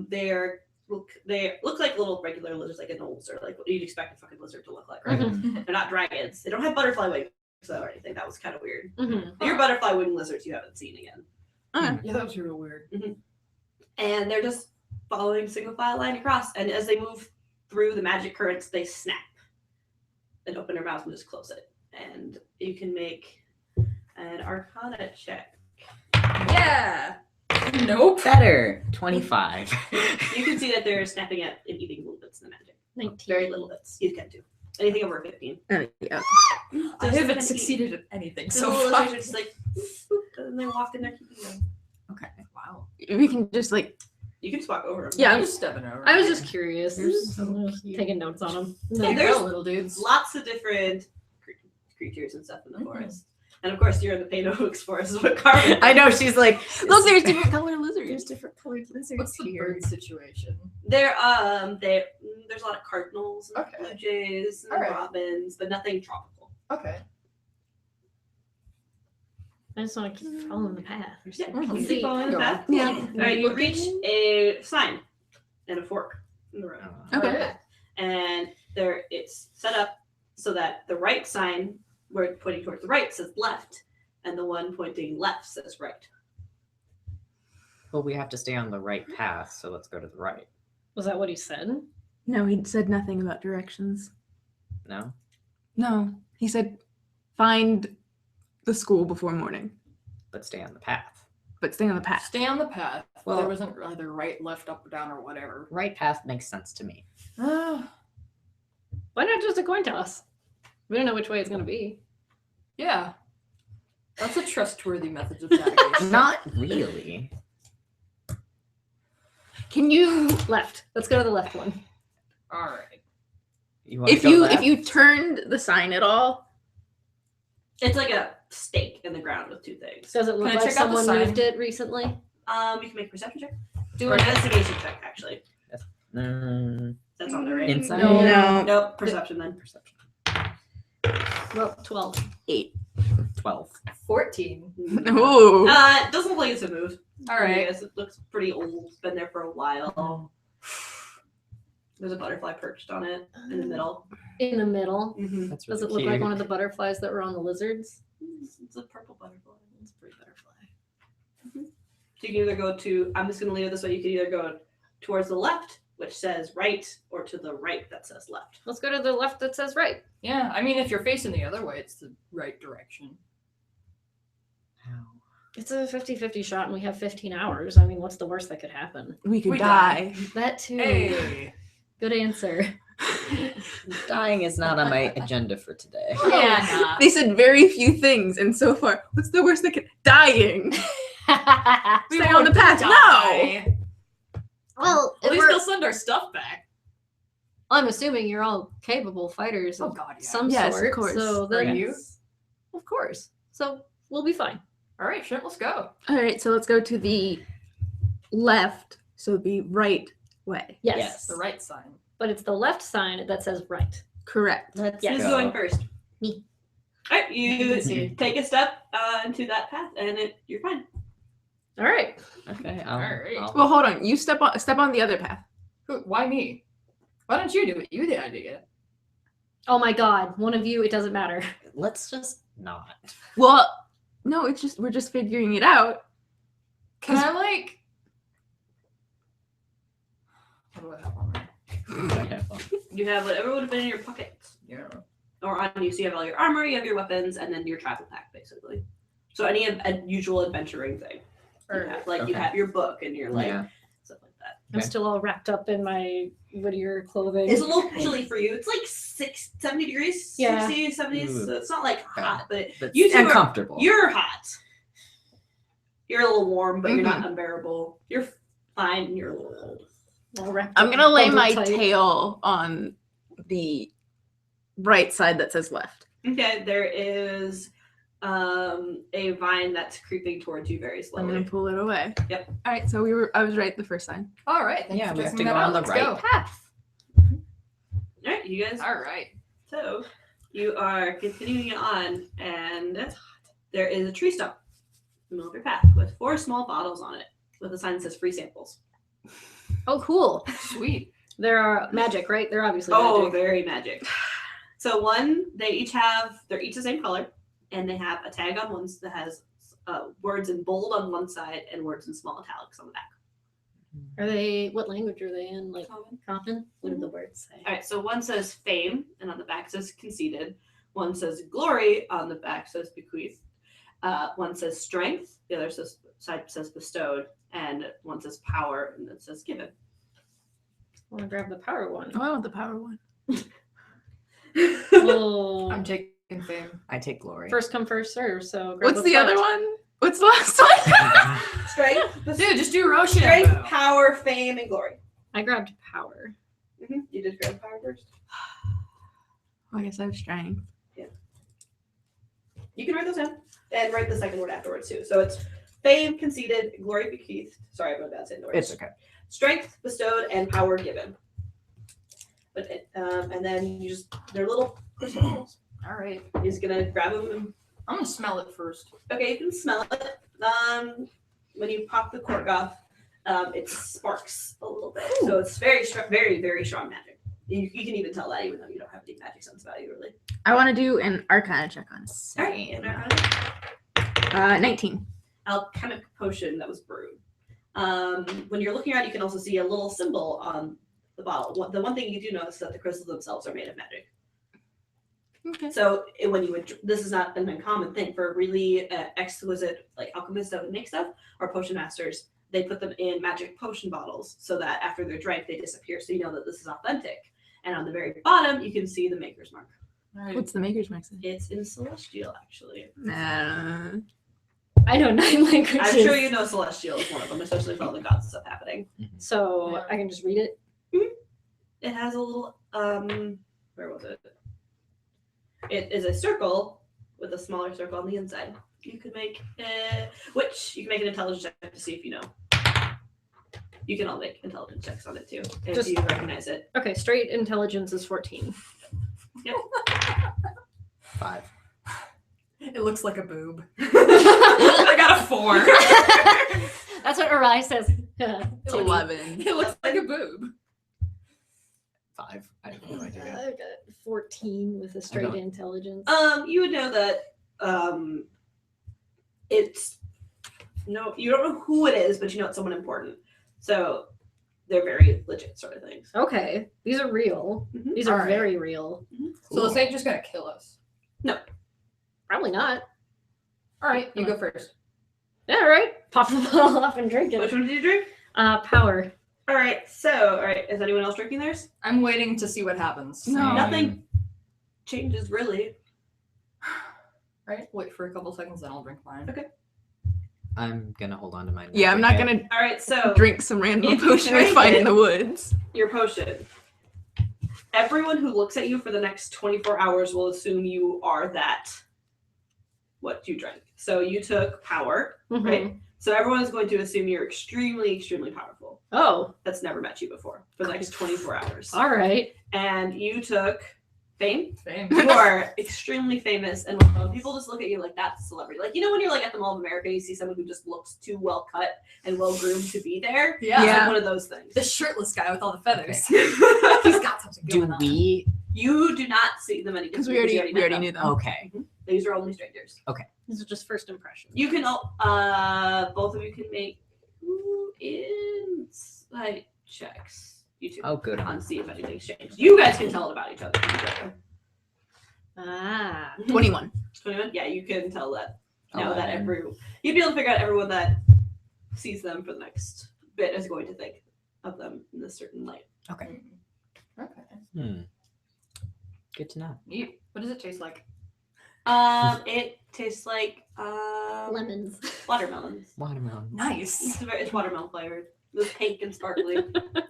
They look like little regular lizards, like anoles, or like what you'd expect a fucking lizard to look like, right? Mhm. They're not dragons. They don't have butterfly wings though, or anything. That was kind of weird. Mhm. Your butterfly wing lizards you haven't seen again. Yeah, that was real weird. And they're just following single file line across. And as they move through the magic currents, they snap and open their mouths and just close it. And you can make an Arcana check. Yeah. Nope. Better. 25. You can see that they're snapping at and eating little bits of the magic. 19. Very little bits. You can do. Anything over 15. Yeah. I haven't succeeded at anything So so the far. lizards are just like, boop, boop, and they're walking, they're keeping going. Okay. Wow. We can just like. You can just walk over them. Yeah, I'm just stepping over. I was just curious. You're so I'm just cute. taking notes on them. Yeah, There there's go, little dudes. lots of different creatures and stuff in the Mhm. forest. And of course, you're in the Painooks forest, is what Carmen. I know, she's like, Look, there's different color lizards. different colored lizards What's the bird situation? There's a lot of cardinals and Okay. blue jays and Alright. robins, but nothing tropical. Okay. I just want to keep following the path. Yeah, Mhm. you keep following the Go. path. Yeah. Alright, you reach a sign and a fork in the road. Okay. Alright. And it's set up so that the right sign, where it's pointing towards the right, says left, and the one pointing left says right. well, we have to stay on the right path, so let's go to the right. Was that what he said? No, he said nothing about directions. No? No, he said find the school before morning, But stay on the path. but stay on the path. Stay on the path. Well, Well- there wasn't either right, left, up, or down, or whatever. Right path makes sense to me. Why not just a coin toss? We don't know which way it's going to be. Yeah. That's a trustworthy method of navigation. Not really. Can you, Left. Let's go to the left one. All right. You wanna if go you left? if you turned the sign at all? It's like a stake in the ground with two things. Does it look Can I like check out the someone sign? moved it recently? You can make a perception check. Do an investigation check, actually. That's on there, right? Inside? No. Nope, perception then. Perception. Well, 12. 12. 14. Ooh. It doesn't look like it's a move. All right. Yes, it looks pretty old. It's been there for a while. There's a butterfly perched on it in the middle. In the middle. Mm-hmm. That's Does really it look like cute. one of the butterflies that were on the lizards? It's a purple butterfly. It's a pretty butterfly. So you can either go to, I'm just going to leave it this way, you can either go towards the left which says right, or to the right that says left. Let's go to the left that says right. Yeah, I mean, if you're facing the other way, it's the right direction. It's a 50-50 shot and we have 15 hours. I mean, what's the worst that could happen? We could We die. That too. Hey. Good answer. Dying is not on my agenda for today. Yeah. They said very few things, and so far, what's the worst that could? Dying. We Stay on the won't path. die. Well, At if least we're- they'll send our stuff back. I'm assuming you're all capable fighters Oh of God, yeah. some Yes, of sort. course. So Are then, you? of course. So we'll be fine. All right, shit, let's go. All right, so let's go to the left, so the right way. Yes. Yes. The right sign. But it's the left sign that says right. Correct. Let's Yes. Who's go. going first? Me. All right, You you can see. take a step into that path, and you're fine. All right. Okay. All right. Well, hold on. You step on the other path. Why me? Why don't you do it? You the idea. Oh my God. One of you, it doesn't matter. Let's just not. Well, no, it's just we're just figuring it out. Can I like? What do I have on there? You have whatever would have been in your pockets Yeah. or on you. So you have all your armor, you have your weapons, and then your travel pack, basically. So any usual adventuring thing. You Or have, like you Okay. have your book and your like Yeah. stuff like that. I'm Okay. still all wrapped up in my Whittier clothing. It's a little chilly for you. It's like 70 degrees, Yeah. 60, 70s. Ooh. So it's not like hot, but But You two are- uncomfortable. you're hot. You're a little warm, but you're Mm-hmm. not unbearable. You're fine. And you're a little cold. all wrapped I'm up, gonna lay bundled my tight. tail on the right side that says left. Okay, there is a vine that's creeping towards you very I'm slowly. gonna pull it away. Yep. All right, so I was right the first time. all right. Thank Yeah, you for we have checking to that go out. on the Let's right go. Path. All right, you guys. All right. So you are continuing on, and there is a tree stump in the middle of your path with 4 small bottles on it with a sign that says free samples. Oh, cool. Sweet. There are magic, right? They're obviously Oh, magic. very magic. So they're each the same color, and they have a tag on one that has words in bold on one side and words in small italics on the back. Are they, what language are they in? Like common? What do the words say? All right, so one says fame, and on the back says conceded. One says glory, on the back says bequeathed. One says strength, the other side says bestowed, and one says power, and it says given. I want to grab the power one. Oh, I want the power one. Well, I'm taking fame. I take glory. first come, first serve. So grab What's the front. other one? What's the last one? Strength, Dude, just do Roshan. strength, power, fame, and glory. I grabbed power. You did grab power first. I guess I have strength. You can write those down and write the second word afterwards too. So it's fame, conceded, glory, bequeathed. Sorry about that saying the words. It's okay. Strength bestowed and power given. But and then they're little crystal balls. All right. You're just gonna grab them. And, I'm gonna smell it first. okay, you can smell it. When you pop the cork off, it sparks a little bit. So it's very strong, very very strong magic. You can even tell that even though you don't have any magic sense value really. I want to do an Arcana check on it. All right. 19. Alchemic potion that was brewed. When you're looking around, you can also see a little symbol on the bottle. The one thing you do notice is that the crystals themselves are made of magic. Okay. So this is not an uncommon thing for really exquisite like alchemists that would make stuff or potion masters. They put them in magic potion bottles so that after they're drank, they disappear. So you know that this is authentic. And on the very bottom, you can see the maker's mark. All right. What's the maker's mark? It's in Celestial, actually. Nah. I know 9 languages. I'm sure you know Celestial is one of them, especially with all the gods stuff happening. So I can just read it. It has a little where was it? It is a circle with a smaller circle on the inside. You could make which you can make an intelligence check to see if you know. You can all make intelligence checks on it too if Just- you recognize it. Okay, straight intelligence is 14. 5. It looks like a boob. I got a 4. That's what Arai says. It's 11. It looks like a boob. 5. I have no I idea. got 14 with a straight don't- intelligence. You would know that it's no, you don't know who it is, but you know it's someone important. So they're very legit sort of things. Okay, these are real. Mhm. These are Alright. very real. So this ain't just gonna kill us. Probably not. All right, you go first. Yeah, right. Pop the bottle off and drink Which it. one did you drink? Power. All right. So, all right. Is anyone else drinking theirs? I'm waiting to see what happens. No. Nothing changes really. Right? Wait for a couple seconds, then I'll drink mine. Okay. I'm gonna hold on to mine. Yeah, I'm not gonna All right. So drink some random if you potion we drink find it- in the woods. your potion. Everyone who looks at you for the next 24 hours will assume you are that. What you drank. So you took power, right? Mhm. So everyone is going to assume you're extremely, extremely powerful. Oh, That's never met you before for the next 24 hours. all right. And you took fame. Same. You are extremely famous, and when people just look at you like that's a celebrity. Like, you know, when you're like at the Mall of America, you see someone who just looks too well cut and well groomed to be there. Yeah. It's Yeah. like one of those things. The shirtless guy with all the feathers. He's got something Do going on. we? You do not see them any Because we different already met them. knew them. Okay. These are only strangers. These are just first impressions. You can both of you can make insight checks. You two. Oh, good. On see if anything's changed. You guys can tell it about each other. Ah. 21. 21? Yeah, you can tell that. Oh, Now that then. you'd be able to figure out everyone that sees them for the next bit is going to think of them in a certain light. Okay. Okay. Hmm. Good to know. Neat. What does it taste like? It tastes like Lemons. watermelons. Watermelon. Nice. It's watermelon flavored. It's pink and sparkly.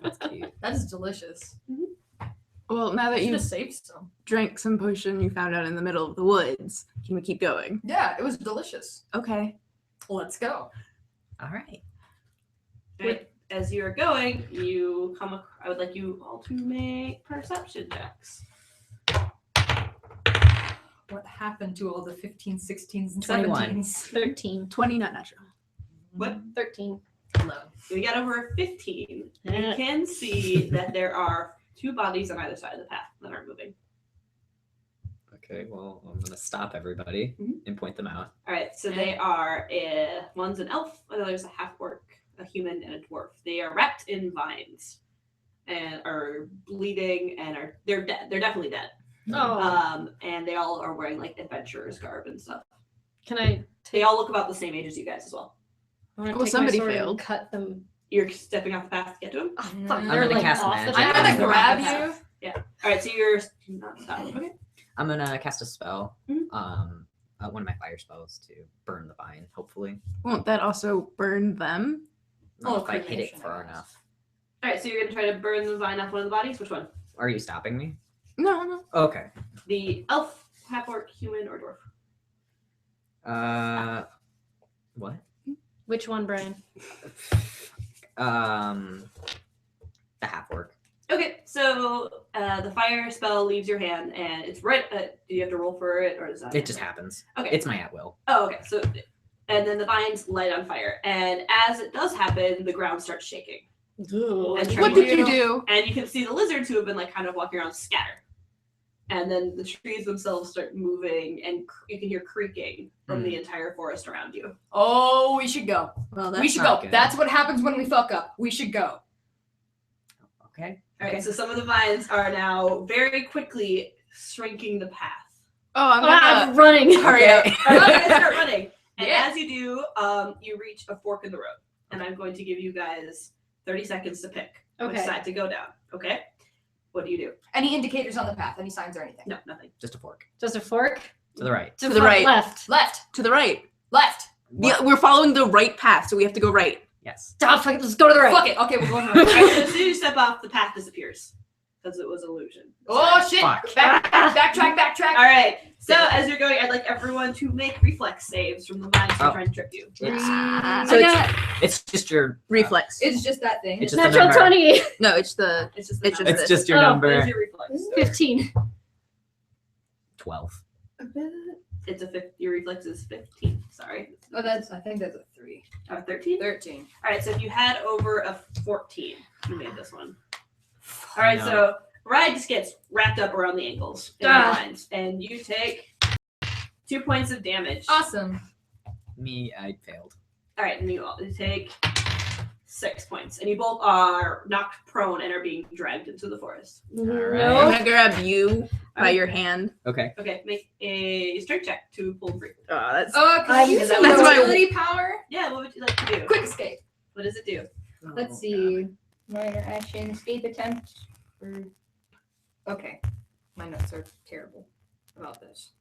That's cute. That is delicious. Well, now that You you just saved some. drank some potion you found out in the middle of the woods, can we keep going? Yeah, it was delicious. Okay. Let's go. All right. Right. As you are going, you come. I would like you all to make perception checks. What happened to all the 15s, 16s, and 21. 17s? 13. 20 not natural. What? 13. Low. We got over 15. You Yeah. can see that there are 2 bodies on either side of the path that aren't moving. Okay. Well, I'm gonna stop everybody Mhm. and point them out. All right, so they are one's an elf, and there's a half orc, a human, and a dwarf. They are wrapped in vines and are bleeding, and they're dead. They're definitely dead. Oh. And they all are wearing like adventurers garb and stuff. Can I? They all look about the same age as you guys as well. I wanna Well, take my somebody sword and failed. Cut them. You're stepping off the path to get to them. Oh, I'm fuck. gonna They're like cast off the magic. I'm path. gonna grab Path. you. All right, so you're not stopping. Okay. I'm gonna cast a spell. Mhm. One of my fire spells to burn the vine. Hopefully, Won't that also burn them? Oh, if I hit it cremation, I far guess. enough. All right, so you're gonna try to burn the vine off one of the bodies. Which one? Are you stopping me? No, no. Okay. The elf, half orc, human, or dwarf? What? Which one, Brian? The half orc. Okay, so the fire spell leaves your hand, and it's right. Do you have to roll for it, or is that? It just happens. Okay. It's my at will. Oh, okay. So, and then the vines light on fire, and as it does happen, the ground starts shaking, Ugh. What did you do? and you can see the lizards who have been like kind of walking around scatter, and then the trees themselves start moving, and you can hear creaking from the entire forest around you. Oh, we should go. Well, We should not go. good. That's what happens when we fuck up. We should go. Okay. All right, Okay. so some of the vines are now very quickly shrinking the path. Oh, I'm I'm gonna running. hurry up. I'm going to start running. And Yeah. as you do, you reach a fork in the road. And I'm going to give you guys 30 seconds to pick which Okay. side to go down. Okay? What do you do? Any indicators on the path? Any signs or anything? No, nothing. Just a fork. Just a fork. To the right. To the right. Left. Left. To the right. Left. Yeah, we're following the right path, so we have to go right. Yes. Stop. Fuck it, let's go to the right. Fuck it. Okay, we're going All right. right, so as soon as you step off, the path disappears. Because it was illusion. Oh shit! Fuck. Backtrack. All right. So as you're going, I'd like everyone to make reflex saves from the vines to Oh. try and trip you. It's, So it's just your Reflex. It's just that thing. It's just the Natural number. 20. No, it's the. It's just the It's number. just It's just your Oh, What number. is your reflex? 15. 12. It's your reflex is 15. Sorry. Oh, I think that's a 3. 13? 13. All right, so if you had over a 14, you made this one. All right, No. so Ride just gets wrapped up around the ankles in the Ah. lines, and you take 2 points of damage. Awesome. Me, I failed. All right, and you take 6 points, and you both are knocked prone and are being dragged into the forest. right. I'm No. gonna grab you by your hand. Okay. Okay, make a strength check to pull free. Oh, that's Oh, can I I'm- use some that's my- ability power? Yeah, what would you like to do? Quick escape. What does it do? Let's see. Minor action, escape attempt. Okay. My notes are terrible about this.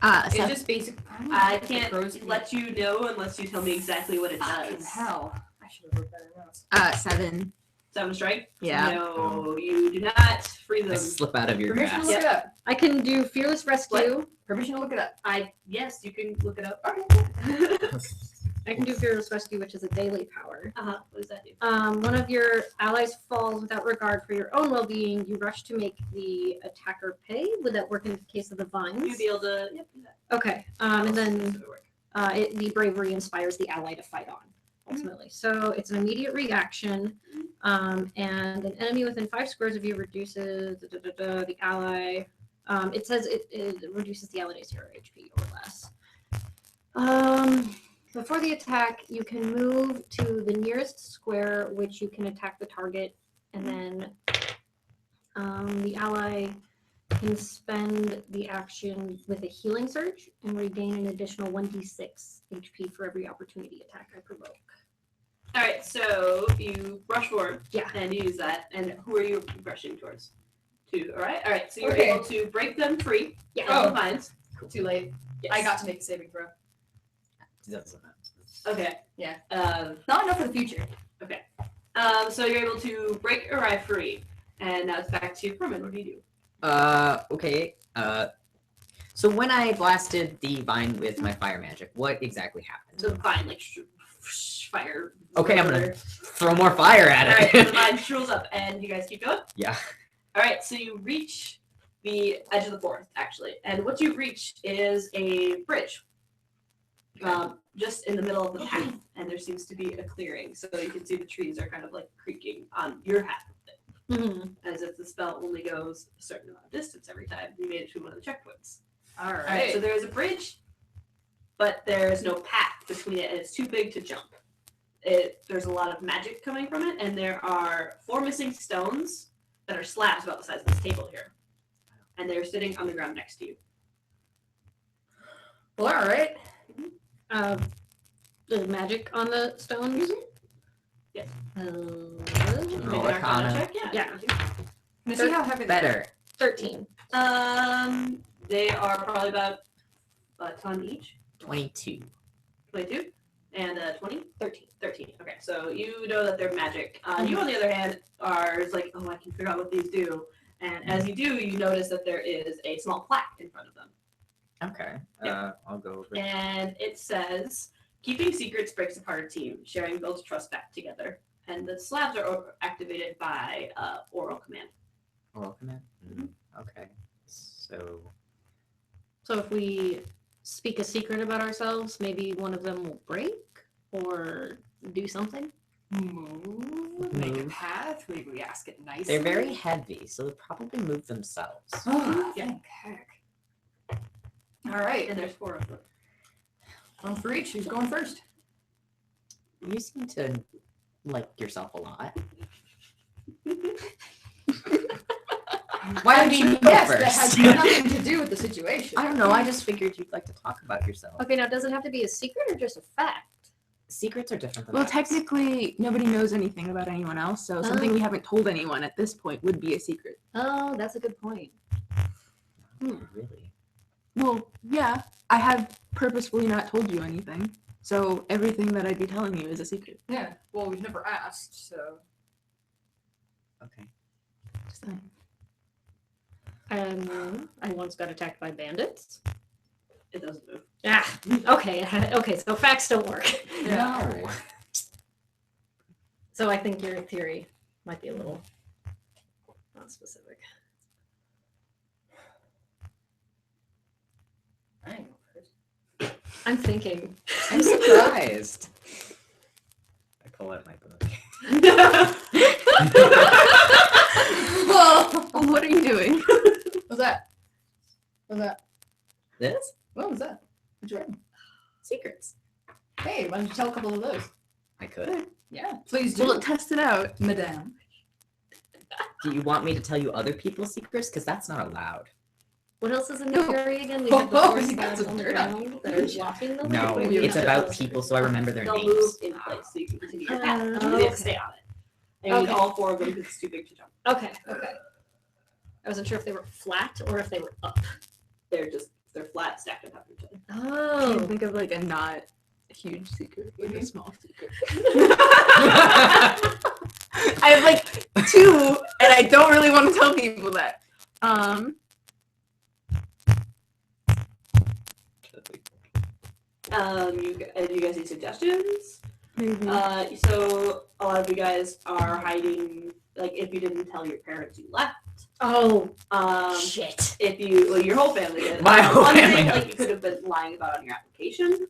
It's so, just basic. I can't let you know unless you tell me exactly what it Fucking does. hell. I should have wrote better notes. 7. 7 strike? Yeah. No, you do not free I them. slip out of your Permission to grasp. look it up. I can do fearless rescue. Permission to look it up. Yes, you can look it up. Okay. I can do fearless rescue, which is a daily power. What does that do? One of your allies falls without regard for your own well-being. You rush to make the attacker pay. Would that work in the case of the vines? You'd be able to. Yep, do that. Okay. And then This would work. the bravery inspires the ally to fight on, ultimately. So it's an immediate reaction, and an enemy within 5 squares of you reduces the ally. It says it reduces the ally to 0 HP or less. Before the attack, you can move to the nearest square, which you can attack the target, and then the ally can spend the action with a healing surge and regain an additional 1d6 HP for every opportunity attack I provoke. All right, so you rush forward. Yeah. And you use that. And who are you rushing towards? 2. All right. So you're Okay. able to break them free. Yeah. Of the vines. Too late. Yes. I got to make a saving throw. Okay. Yeah. Not enough for the future. So you're able to break Uri free, and now it's back to Kerman. What do you do? Okay. So when I blasted the vine with my fire magic, what exactly happened? So the vine like fire. Okay, I'm gonna throw more fire All at right, it. the vine swirls up, and you guys keep going. Yeah. All right, so you reach the edge of the forest, actually, and what you reach is a bridge, just in the middle of the path, and there seems to be a clearing, so you can see the trees are kind of like creaking on your half of it, as if the spell only goes a certain amount of distance every time you made it to one of the checkpoints. All All right, so there is a bridge, but there's no path between it, and it's too big to jump. There's a lot of magic coming from it, and there are 4 missing stones that are slabs about the size of this table here, and they're sitting on the ground next to you. Well, all right. The magic on the stones? Yes. Uh, Make an Arcana Arcana. check? Yeah. Let's see how heavy they are. Better. 13. They are probably about a ton each. 22. 22 and 20. 13. 13. Okay, so you know that they're magic. You, on the other hand, are like, oh, I can figure out what these do. And as you do, you notice that there is a small plaque in front of them. Okay. Yeah. I'll go over. And it says, keeping secrets breaks apart a team. Sharing builds trust back together. And the slabs are activated by oral command. Oral command. Okay. So So if we speak a secret about ourselves, maybe one of them will break or do something? Move, make a Move. path. Maybe we ask it nicely. they're very heavy, so they'll probably move themselves. Oh, Yeah. thank heck. All right. And there's 4 of them. One for each. Who's going first? You seem to like yourself a lot. Why don't you go Yes, first? that has nothing to do with the situation. I don't know. I just figured you'd like to talk about yourself. Okay, now does it have to be a secret or just a fact? Secrets are different than well, facts. technically, nobody knows anything about anyone else, so something we haven't told anyone at this point would be a secret. Oh, that's a good point. Really? Well, yeah, I have purposefully not told you anything, so everything that I'd be telling you is a secret. Yeah. Well, we've never asked, so. Okay. Just saying. I once got attacked by bandits. It doesn't move. Ah, okay, okay, so facts don't work. No. So I think your theory might be a little not specific. I ain't go first. I'm thinking. I'm surprised. I pull out my book. Well, what are you doing? What's that? What's that? This? What was that? What you read? Secrets. Hey, why don't you tell a couple of those? I could. Yeah, please do, Well, test it out. madame. Do you want me to tell you other people's secrets? Because that's not allowed. What else is in the No. area again? We have the Oh, four you got slabs some on the dirt on ground you. that are blocking the No, way. it's Yeah. about people, so I remember their They'll names. move in place so you can continue your path. You okay. have to stay on it. And you need Okay. all 4 of them because it's too big to jump. Okay. I wasn't sure if they were flat or if they were up. They're flat, stacked on top of each other. I Oh. can think of like a not huge secret, like a small secret. I have like 2, and I don't really want to tell people that. You guys need suggestions? Maybe. So a lot of you guys are hiding, like if you didn't tell your parents you left. Oh. Shit. If you, well, your whole family did. My whole One family thing, knows. like you could have been lying about on your application,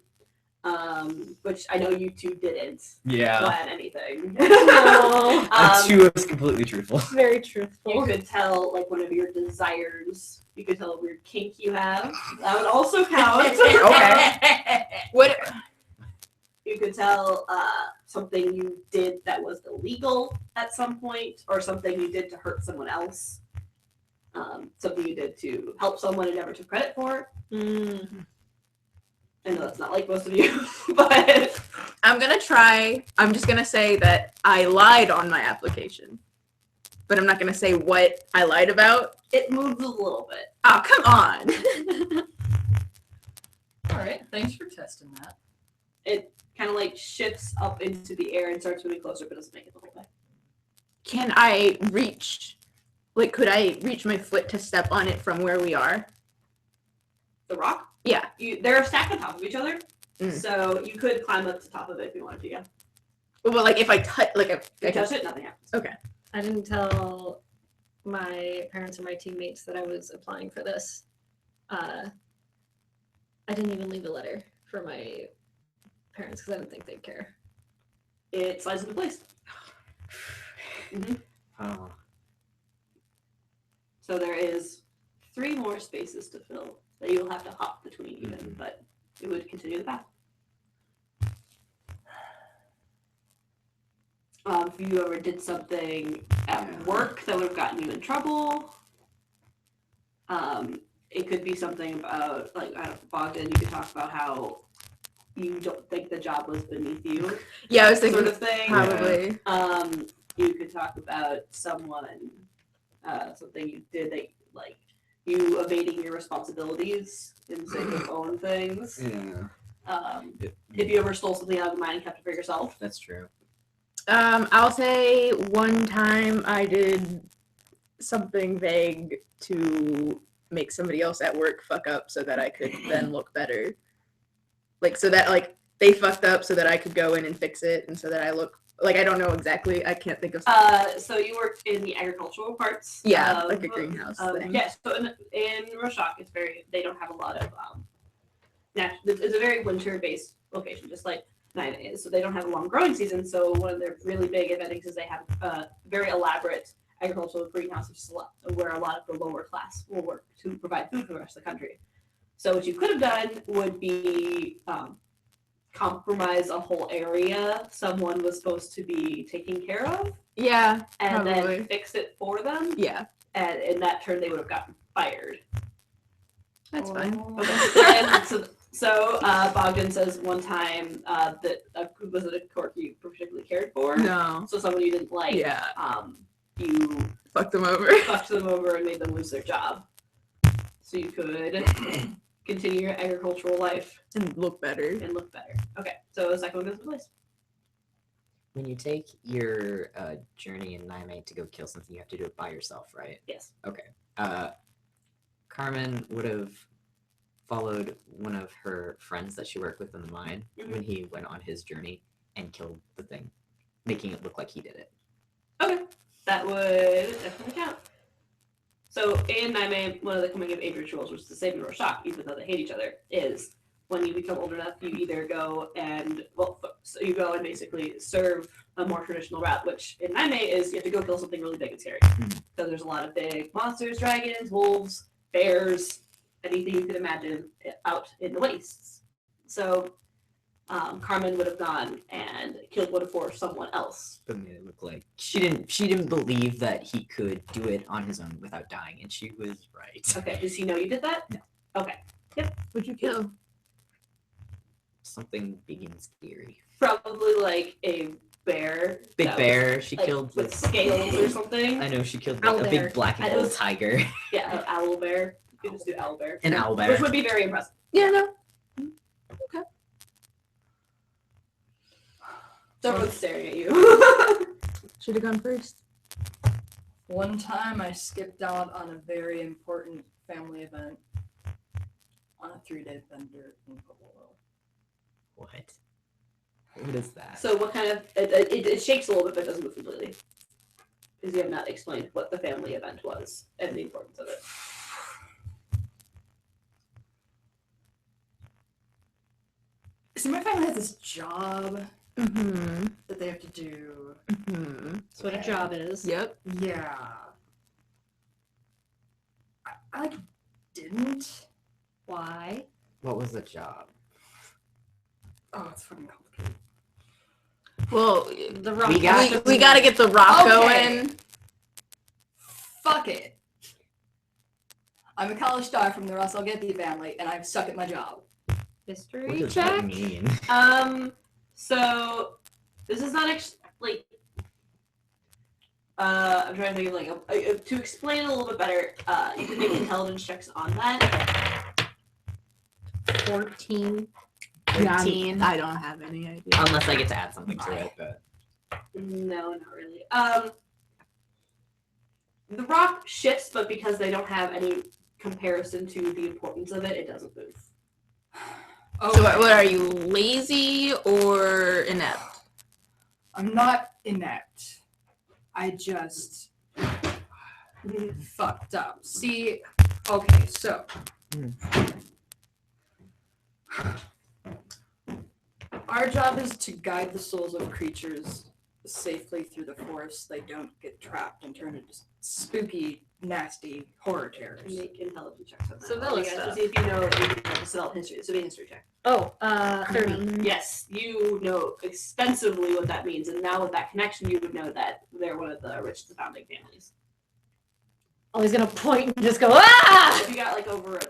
which I know you 2 didn't Yeah. plan anything. No. She was completely truthful. Very You truthful. could tell like one of your desires. You could tell a weird kink you have. That would also count. Okay. What? You could tell something you did that was illegal at some point, or something you did to hurt someone else. Something you did to help someone and never took credit for. Mm. I know that's not like most of you, but I'm just gonna say that I lied on my application, but I'm not gonna say what I lied about. it moves a little bit. Oh, come on. All right, thanks for testing that. It kind of like shifts up into the air and starts moving closer, but doesn't make it the whole way. Can I reach? Like, could I reach my foot to step on it from where we are? The rock? Yeah. They're stacked on top of each other, Mm. so you could climb up to the top of it if you wanted to. Yeah. Well, like if I touch, like if If you I touch it, nothing happens. I didn't tell my parents or my teammates that I was applying for this. I didn't even leave a letter for my parents because I didn't think they'd care. It slides into place. Oh. So there is 3 more spaces to fill that you'll have to hop between even, Mhm. but it would continue the path. If you ever did something at work that would have gotten you in trouble, it could be something about, like, I don't know, Bogdan, you could talk about how you don't think the job was beneath you, yeah, I was thinking sort of thing. probably. You could talk about someone, something you did that, like, you evading your responsibilities in the sake of own things. Yeah. If you ever stole something out of mine and kept it for yourself. That's true. I'll say one time I did something vague to make somebody else at work fuck up so that I could then look better. Like, so that, like, they fucked up so that I could go in and fix it, and so that I look, like, I don't know exactly, I can't think of So you work in the agricultural parts. yeah, of- like a greenhouse thing. Yes, so in Roshak, they don't have a lot of, it's a very winter-based location, just like Nina is. So they don't have a long growing season. So one of their really big advantages is they have a very elaborate agricultural greenhouse, which is where a lot of the lower class will work to provide food for the rest of the country. So what you could have done would be compromise a whole area someone was supposed to be taking care of, Yeah, and probably. then fix it for them. Yeah, And in that turn, they would have gotten fired. that's fine. Okay. So Bogdan says one time that was it a cork you particularly cared for? No. So someone you didn't like. Yeah. You Fuck them over. fucked them over and made them lose their job. So you could continue your agricultural life And look better. and look better. Okay. So the second one goes in place. When you take your journey in Naime to go kill something, you have to do it by yourself, right? Yes. Okay. Carmen would have followed one of her friends that she worked with in the mine when he went on his journey and killed the thing, making it look like he did it. Okay. That would definitely count. So in Naime, one of the coming of age rituals, which is the same in Roshak, even though they hate each other, is when you become old enough, you either go and, so you go and basically serve a more traditional route, which in Naime is you have to go kill something really big and scary. So there's a lot of big monsters, dragons, wolves, bears, anything you could imagine out in the wastes. So Carmen would have gone and killed one for someone else. But made it look like she didn't believe that he could do it on his own without dying, and she was right. Okay, does he know you did that? No. Okay. What'd you kill? Something big and scary. Probably like a bear. Big that bear. was, She like, killed with scales or something. I know she killed Owl like, a bear. big black and I gold was- tiger. Yeah, an owl bear. You could just do owl bear. An owl bear. Which would be very impressive. Yeah, no. Someone's staring at you. Should have gone first. One time I skipped out on a very important family event on a 3-day bender in Pueblo. What? What is that? So what kind of it shakes a little bit but doesn't move completely. Because you have not explained what the family event was and the importance of it. So my family has this job Mm-hmm. that they have to do. Mm-hmm. That's what a job is. Yep. Yeah. I like didn't. Why? What was the job? Oh, it's fucking complicated. Well, The rock. We got- we gotta get the rock Okay. going. Fuck it. I'm a college star from the Russell Getty family, and I'm stuck at my job. What History does check. that mean? So this is not like I'm trying to think of like to explain it a little bit better. You can make intelligence checks on that. 14. Yeah, 13. I don't have any idea. Unless I get to add something to it, but No, not really. The rock shifts, but because they don't have any comparison to the importance of it, it doesn't move. Oh, So what are you, lazy or inept? I'm not inept. I just fucked up. See, okay, so our job is to guide the souls of creatures safely through the forest. They don't get trapped and turn into spooky, nasty horror terrors. Make intelligence checks on that. Sevilla All you guys to stuff. see if you know the Sevilla history. This would be a history check. Oh, 30. Yes, you know extensively what that means, and now with that connection, you would know that they're one of the richest founding families. Oh, he's gonna point and just go, ah! If you got like over a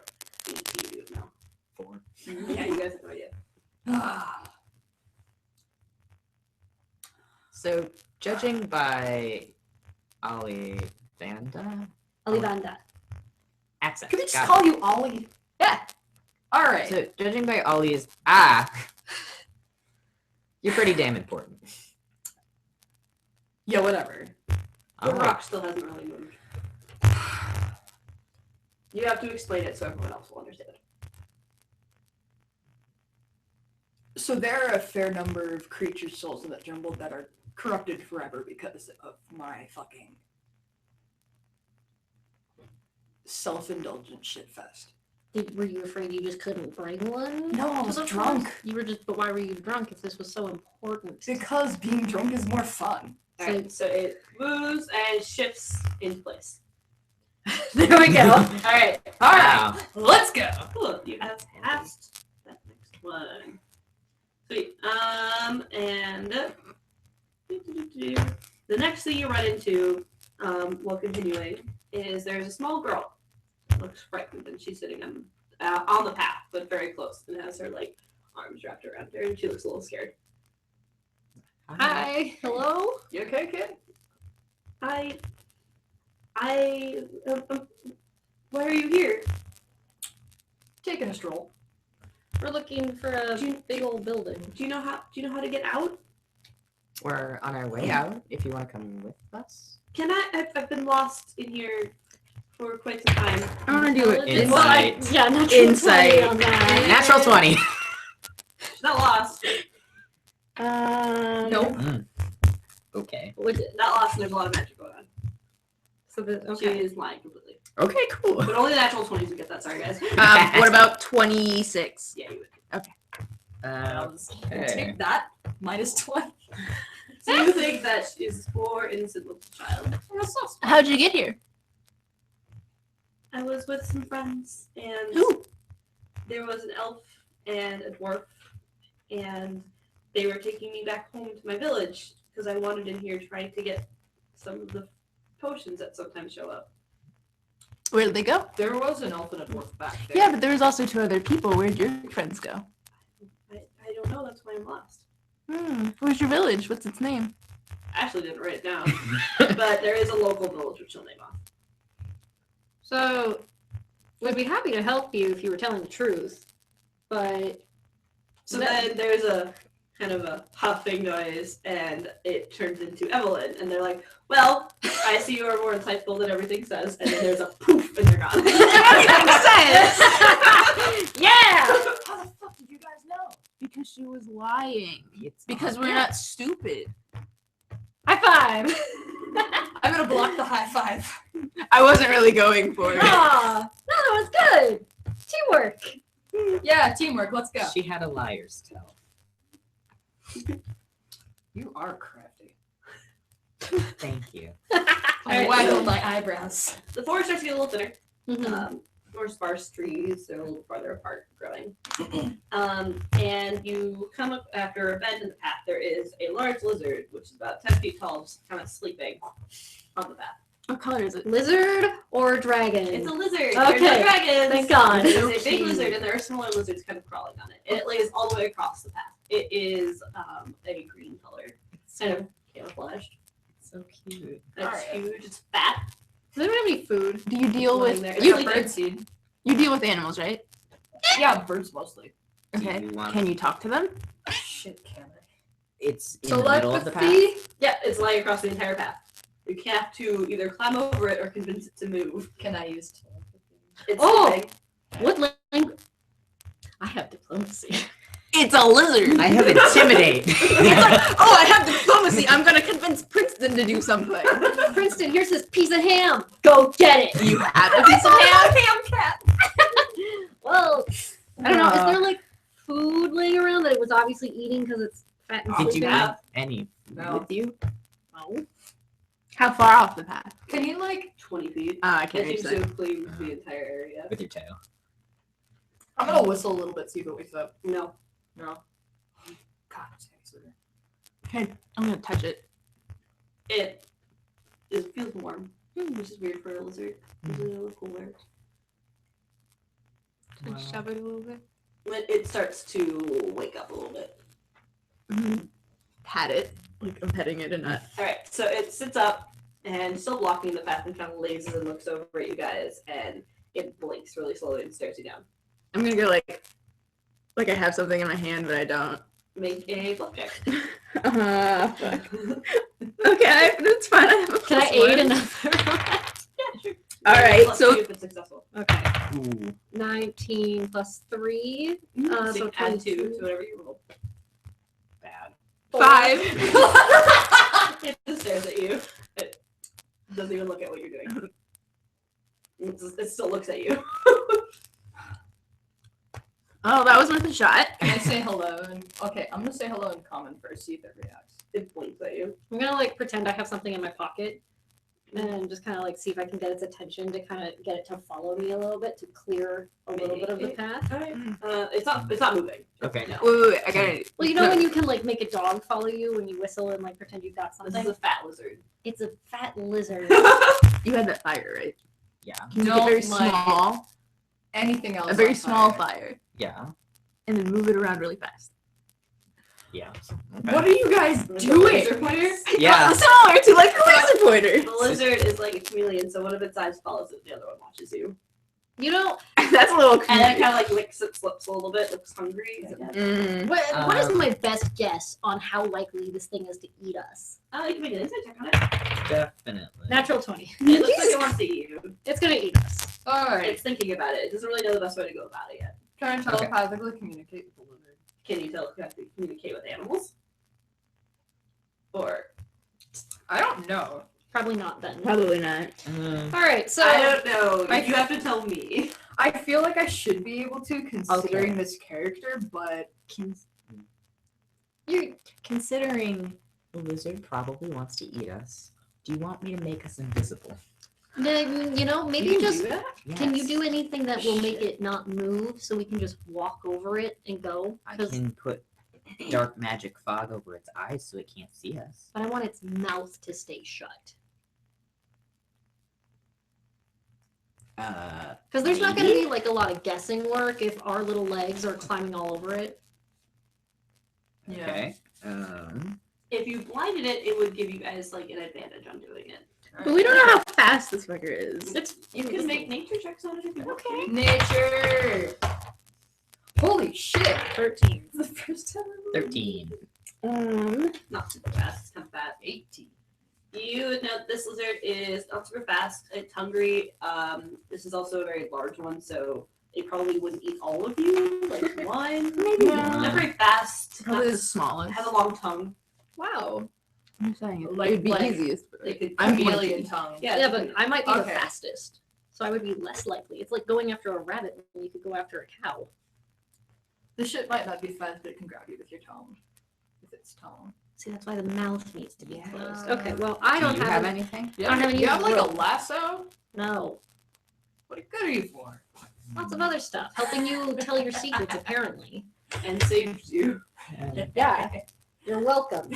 18, you would know. 4. Yeah, you guys have no idea. So, judging by Olivanda Olivanda. accent. Can we just got call you Ollie? Yeah. All it. right. So, judging by Ollie's you're pretty damn important. Yeah, whatever. The All right. rock still hasn't really moved. You have to explain it so everyone else will understand. So there are a fair number of creature souls in that jungle that are corrupted forever because of my fucking self-indulgent shitfest. Were you afraid you just couldn't bring one? No, I to was the drunk. forest? You were just, but why were you drunk if this was so important? Because being drunk is more fun. Alright, so it moves and shifts in place. There we go. Alright, All right, Wow. let's go. cool. You have passed that next one. Sweet. And the next thing you run into, while continuing, is there's a small girl. Looks frightened, and she's sitting on the path, but very close, and has her like arms wrapped around her, and she looks a little scared. Hi. Hello? You okay, kid? I, why are you here? Taking a stroll. We're looking for a big old building. Do you know how to get out? We're on our way out. If you want to come with us. Can I? I've been lost in here for quite some time. I want to do it. Insight. Yeah, natural Insight. 20 on that. Natural 20. She's not lost. Nope. Okay. Not lost, and there's a lot of magic going on. So the, She okay. is lying completely. Okay, cool. But only the natural 20s would get that. Sorry, guys. What about 26? Yeah, you would. Okay. Take that. Minus 20. So you think that she is a poor, innocent little child? How'd you get here? I was with some friends, and Who? there was an elf and a dwarf, and they were taking me back home to my village because I wandered in here trying to get some of the potions that sometimes show up. Where did they go? There was an elf and a dwarf back there. Yeah, but there was also 2 other people. Where'd your friends go? I don't know. That's why I'm lost. Where's your village? What's its name? I actually didn't write it down, but there is a local village which I'll name off. So, we'd be happy to help you if you were telling the truth, but So then there's a kind of a huffing noise, and it turns into Evelyn, and they're like, "Well, I see you are more insightful than everything says," and then there's a poof, and they're gone. yeah. How the fuck did you guys know? Because she was lying. It's Because not- we're not stupid. High five. I'm gonna block the high five. I wasn't really going for it. Ah, no, that was good. Teamwork. Yeah, teamwork. Let's go. She had a liar's tell. You are crafty. Thank you. I Alright, waggled so- my eyebrows. The forest starts to get a little thinner. Mhm. More sparse trees, they're a little farther apart growing. And you come up after a bend in the path. There is a large lizard, which is about 10 feet tall, just kind of sleeping on the path. What color is it? Lizard or dragon? It's a lizard. Okay, There's no dragons. thank God. It's So a big cute. lizard, and there are smaller lizards kind of crawling on it. It lays all the way across the path. It is a green color, kind of camouflaged. So cute. It's Alright. huge. It's fat. Does anyone have any food? Do you deal lying with there. You It's have like- birdseed. you deal with animals, right? Yeah, birds mostly. Do Okay. you want- Can you talk to them? Shit, can I? It's in the middle of the path. Telepathy? Yeah, it's lying across the entire path. You have to either climb over it or convince it to move. Can I use telepathy? It's Oh! sleeping. What language? I have diplomacy. It's a lizard. I have intimidate. Oh, I have diplomacy. I'm gonna convince Princeton to do something. Princeton, here's this piece of ham. Go get it. You have a piece of ham? Ham cat. Well, I don't know. Is Uh, there like food laying around that it was obviously eating because it's fat and Did you sleeping? have any No. with you? No. How far off the path? Can you like? 20 feet. I It can't reach seems that. to include the entire area. With your tail. I'm gonna whistle a little bit, see if it wakes up. No. No. God, it's excellent. Okay, I'm gonna touch it. It feels warm, which is weird for a lizard. Usually a little cooler. Wow. Shove it a little bit. When it starts to wake up a little bit. Pat it. Like I'm petting it and not. Alright, so it sits up and still blocking the path and kind of lazes and looks over at you guys, and it blinks really slowly and stares you down. I'm gonna go like I have something in my hand, but I don't. Make a bluff check. Okay, that's fine. I have a Can I plus aid one. another? Yeah, sure. All right, Plus so- two if it's successful. Okay. Ooh. 19 plus 3. So So you add 2 22. to whatever you roll. Bad. 5. It just stares at you. It doesn't even look at what you're doing. It still looks at you. Oh, that was worth a shot. Can I say hello? And okay, I'm gonna say hello in common first, see if it reacts. It blinks at you. I'm gonna like pretend I have something in my pocket and just kind of like see if I can get its attention to kind of get it to follow me a little bit to clear a little bit of the path. Alright. It's not moving. Okay. No. Wait, I got it. Well, you know when you can like make a dog follow you when you whistle and like pretend you've got This something? is a fat lizard. It's a fat lizard. You had that fire, right? Yeah. Can you No, make it very like- small? Anything else? A very on small fire. fire. Yeah. And then move it around really fast. Yeah. What are you guys There's a doing? laser pointer. Yeah. Similar to like a laser pointer. The lizard is like a chameleon, so one of its eyes follows it, the other one watches you. You know, That's a little And then it creepy. kind of like licks its lips a little bit, looks hungry. what is Um, my best guess on how likely this thing is to eat us? You can make an insight check on it. Definitely. Natural 20. It looks like it wants to eat you. It's gonna eat us. Alright. It's thinking about it. It doesn't really know the best way to go about it yet. Try and Okay. telepathically communicate with the lizard. Can you telepathically communicate with animals? Or I don't know. Probably not then. Probably not. All right, so I don't know. I- You have to tell me. I feel like I should be able to, considering this character, but you Considering the lizard probably wants to eat us, do you want me to make us invisible? you know, maybe You just do that? can you Yes. do anything that will make it not move so we can just walk over it and go? I 'Cause can put dark magic fog over its eyes so it can't see us. But I want its mouth to stay shut. Because there's not going to be like a lot of guessing work if our little legs are climbing all over it. Yeah. Okay. If you blinded it, it would give you guys like an advantage on doing it. But we don't know how fast this fucker is. It's You can make nature checks on it if you want. okay. Nature. Holy shit! 13. The first time. 13. Not super fast. It's not bad. 18. You would know this lizard is not super fast. It's hungry. This is also a very large one, so it probably wouldn't eat all of you. Like one, Maybe not very fast. Probably Not the smallest. have a long tongue. Wow. I'm saying it Like- would be like- easiest. But They could I'm Chameleon pointy. tongue. Yeah, but I might be the Okay. fastest. So I would be less likely. It's like going after a rabbit when you could go after a cow. This shit might not be fast, but it can grab you with your tongue. With its tongue. See, that's why the mouth needs to be Yeah. closed. Okay, well, I don't Do you have, have anything? Yeah, don't have any you have like a rope. lasso? No. What good are you for? Lots of other stuff. Helping you tell your secrets, apparently. and saves you. Yeah. You're welcome.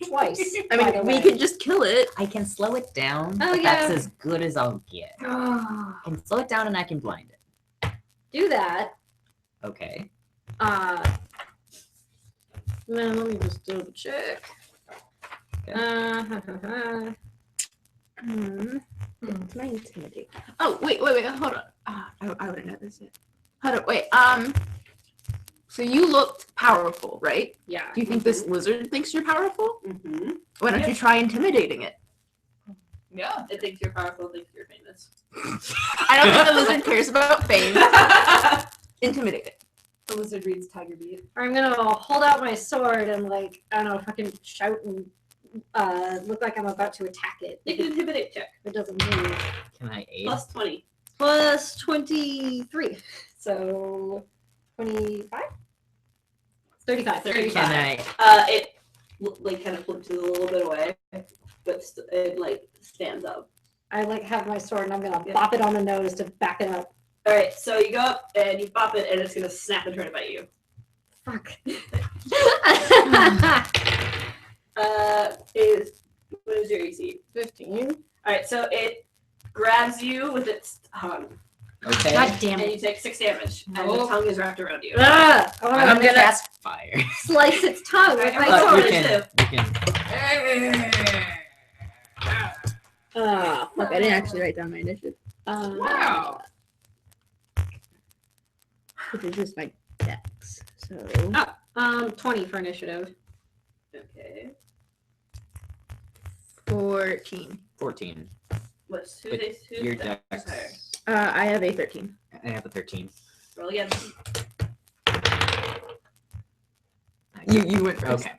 Twice. I by the mean, we way. could just kill it. I can slow it down, Oh, but yeah. that's as good as I'll get. I can slow it down and I can blind it. do that. Okay. Man, let me just double check. Okay. It's my intimidate. Oh, wait, hold on. I wouldn't know this yet. Hold on, wait. So you looked powerful, right? Yeah. Do you think this lizard thinks you're powerful? Mm-hmm. Why don't you try intimidating it? Yeah. It thinks you're powerful. It thinks you're famous. I don't think the lizard cares about fame. Intimidate it. The lizard reads Tiger Beat. I'm gonna hold out my sword and like, I don't know, fucking shout and look like I'm about to attack it. Make an intimidate check. It doesn't move. Can I aid? Plus 20. Plus 23. So 25? 35. 35. Can I? It like kind of flips it a little bit away, but it like stands up. I like have my sword and I'm gonna bop it on the nose to back it up. All right, so you go up and you bop it, and it's gonna snap and try to bite you. Fuck. What is your EC? 15. All right, so it grabs you with its tongue, Okay. God damn and you it. take 6 damage, and the Nope. tongue is wrapped around you. Ah, I'm I'm gonna gonna cast fire. slice its tongue with my Alright, sword. you can. Fuck, I didn't actually write down my initiative, Wow. which is just my dex. So 20 for initiative. Okay. 14. 14. What's But who's Your dex dex. is higher? I have a 13. I have a 13. Roll again. You went first. Okay.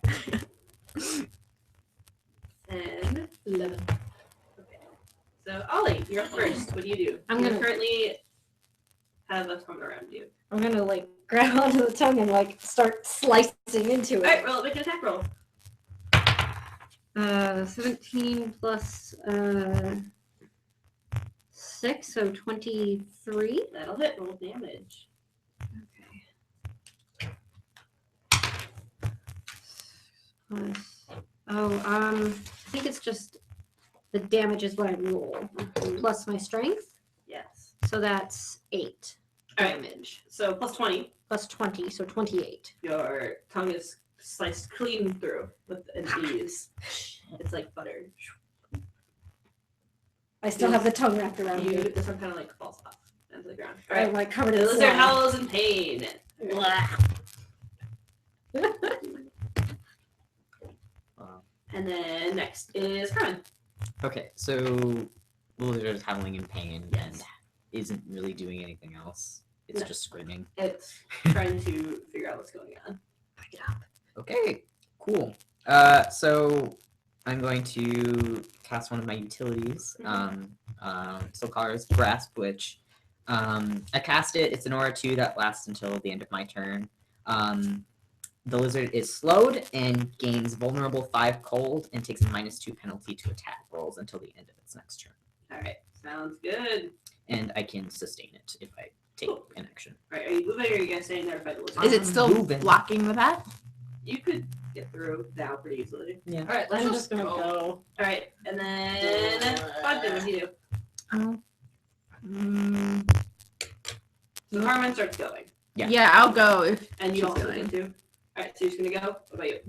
And 11. okay. So Ollie, you're up first. What do? I'm You gonna- currently have a tongue around you. I'm gonna like grab onto the tongue and like start slicing into All right, it. roll. Make an attack roll. 17 plus 6, so 23. That'll hit. Roll damage. Okay. Plus, I think it's just the damage is what I roll plus my strength, Yes. so that's 8 All right. damage So plus 20. plus 20, so 28. Your tongue is sliced clean through with an ease. It's like butter. I still have the tongue wrapped around You, you. this one kind of like falls off into the ground. All I'm right. like covered The in lizard slime. howls in pain. And then next is Carmen. Okay, so the lizard is howling in pain and isn't really doing anything else. It's No. just screaming. It's trying to figure out what's going on. Back it up. Okay, cool. So I'm going to cast one of my utilities. Silkar's Grasp, which I cast it. It's an aura 2 that lasts until the end of my turn. The lizard is slowed and gains vulnerable 5 cold and takes a -2 penalty to attack rolls until the end of its next turn. All right. Sounds good. And I can sustain it if I take Cool. an action. All right. Are you moving or are you guys staying there to fight the lizard? Is it still moving. blocking with that? you could get through now pretty easily. Yeah. All right, let's I'm just just gonna go. go. All right, and then Bogdan, what do you do? Oh. So Carmen starts going, Yeah, I'll go if and you she's also going. get to. All right, so you're just gonna go. What about you?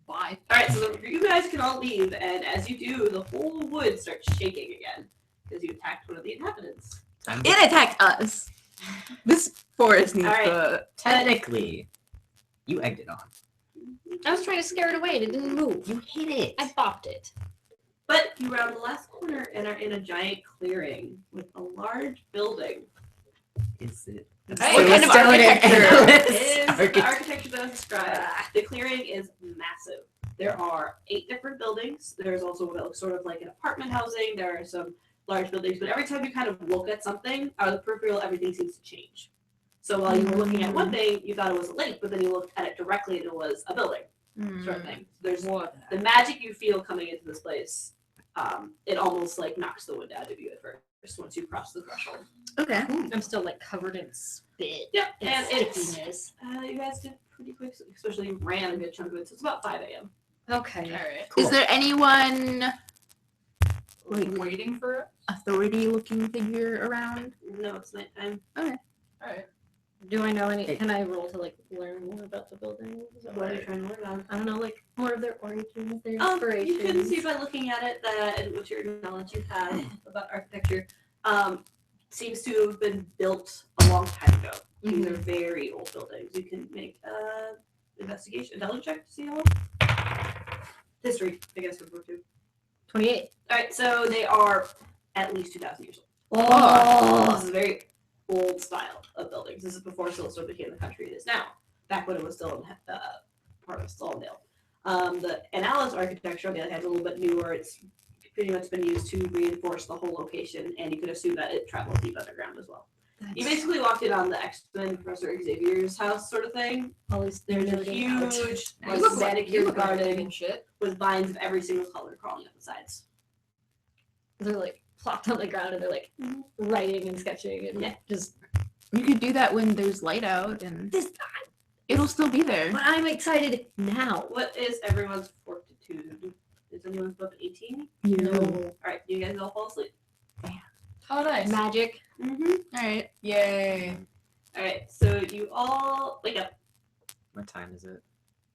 Bye. All right, so you guys can all leave, and as you do, the whole wood starts shaking again because you attacked one of the inhabitants. It attacked us. This forest needs Alright. to. Technically, you egged it on. I was trying to scare it away and it didn't move. You hit it. I bopped it. But you round the last corner and are in a giant clearing with a large building. Is it? Hey, What kind of Stone architecture? Is Architecture. the architecture that I described. The clearing is massive. There are 8 different buildings. There's also sort of like an apartment housing. There are some large buildings, but every time you kind of look at something, out of the peripheral, everything seems to change. So while you were looking at one thing, you thought it was a lake, but then you looked at it directly and it was a building, sort of thing. There's the magic you feel coming into this place. It almost like knocks the wind out of you at first once you cross the threshold. Okay. I'm still like covered in spit Yep, and and it's stickiness. you guys did pretty quick, especially you ran a good chunk of it. So it's about 5 a.m. Okay. All right. Cool. Is there anyone like Waiting for it. authority-looking figure around? No, it's nighttime. All right. Do I know any? Hey. Can I roll to like learn more about the building? What are you trying to learn on? I don't know, like more of their origins, their You inspirations. can see by looking at it that and what your knowledge you have about architecture seems to have been built a long time ago. These are very old buildings. You can make investigation, intelligence check to see how old. History, I guess, would work too. 28. All right, so they are at least 2,000 years old. Oh. This is a very old style of buildings. This is before Silverstone became the country it is now. Back when it was still part of Stallendale. The Annales architecture, on the other hand, is a little bit newer. It's pretty much been used to reinforce the whole location, and you could assume that it travels deep underground as well. You basically walked in on the X-Men Professor Xavier's house sort of thing. Always There's a nerding out. huge You look like manicured garden garden and shit. with vines of every single color crawling up the sides. They're like plopped on the ground and they're like writing and sketching and Yeah. just. You could do that when there's light out, and it'll still be there. But I'm excited now. What is everyone's fortitude? Is anyone's above 18? No. All right, you guys all fall asleep. Oh, nice. Magic. Mm-hmm. All right. Yay. All right, so you all wake up What time is it?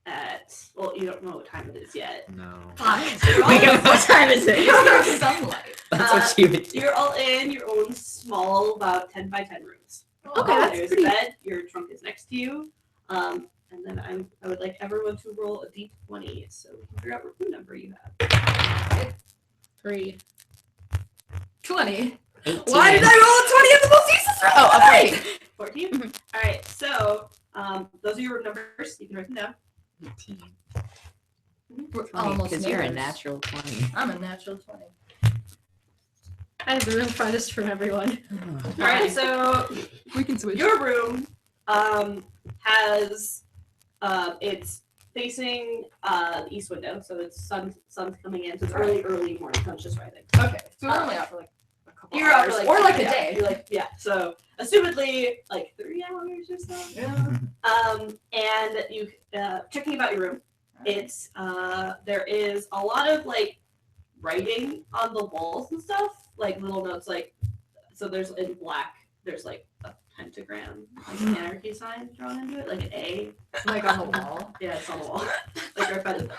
at, well, you don't know what time it is yet. No. So you're all Wake up. What time is it? There's sunlight. That's what she would do. You're all in your own small, about 10 by 10 rooms. Okay, that's There's pretty- a bed, your trunk is next to you. And then I would like everyone to roll a d20 so we can figure out what room number you have. 3. 20. 18. Why did I roll a 20 at the most useless roll? Oh, okay. 14? Mhm. All right, so those are your room numbers. You can write them down. 18. We're 20, almost because you're a neighbors. natural 20. I'm a natural 20. I have the room farthest from everyone. All right, so We can switch. your room has it's facing the east window, so it's sun's coming in. So it's early morning, sun's just rising. Okay, so we're only out for like a couple You're out hours. for or like a yeah, day. You're like so assumedly like 3 hours or so. Yeah. And you checking about your room. It's there is a lot of like writing on the walls and stuff, like little notes, like so there's in black. There's like a pentagram, like an anarchy sign drawn into it, like an A. Like on the wall. Yeah, it's on the wall, like right by the bed.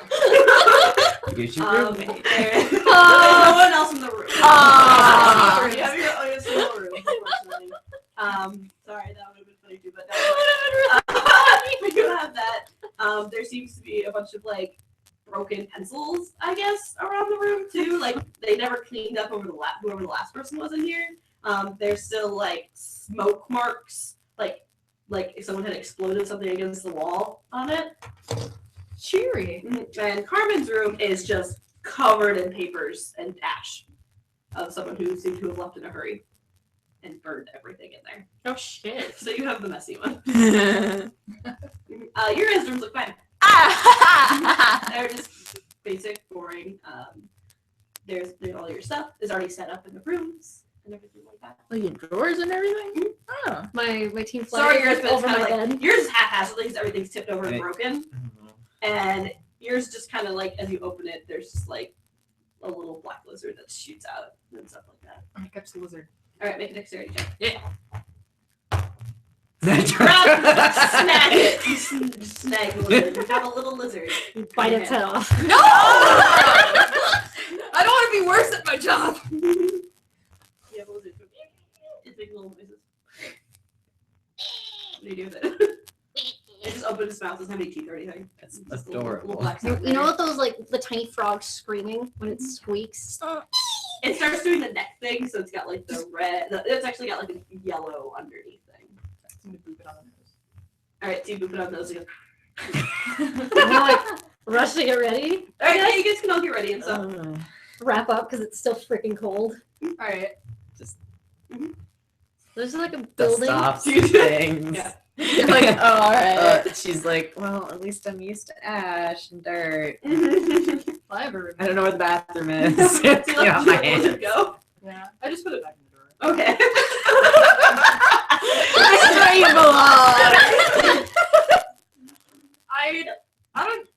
Here's your roommate. There's no one else in the room. Ah. You have your single room, unfortunately. Sorry, that would have been funny too, but we do have that. There seems to be a bunch of like broken pencils, I guess, around the room too. Like they never cleaned up over whoever the last person was in here. There's still like smoke marks, like if someone had exploded something against the wall on it. Cheery. And Carmen's room is just covered in papers and ash of someone who seemed to have left in a hurry and burned everything in there. Oh shit. So you have the messy one. Your guys' rooms look fine. They're just basic, boring. There's all your stuff is already set up in the rooms and everything like that. Like in drawers and everything? My team Sorry, flight yours is but it's over kind my of like bed. yours is haphazardly because everything's tipped over and Right. broken. And yours just kind of like, as you open it, there's just like a little black lizard that shoots out and stuff like that. I catch the lizard. All right, make a dexterity check. Snag it. You snag the lizard. You have a little lizard. You bite its head off. No! I don't want to be worse at my job. You have a lizard. It's making little noises. What do you do with it? It just opened its mouth. Doesn't have any teeth or anything. That's Just a little adorable. black You, sound. you know what those like the tiny frogs screaming when it squeaks? It starts doing the neck thing, so it's got like the red. It's actually got like a yellow underneath thing. I'm gonna boop it on the nose. All right, so you boop it on those again. We're like rush to get ready. All right, yeah, you guys can all get ready and stuff. Wrap up because it's still freaking cold. All right. There's like a The building. stops things. Yeah. Like, oh, all right. She's like, well, at least I'm used to ash and dirt. I have a room. I don't know where the bathroom is. So you let Get off my the lizard hands. go. Yeah. I just put it back in the drawer. Okay. This is where you belong. I don't.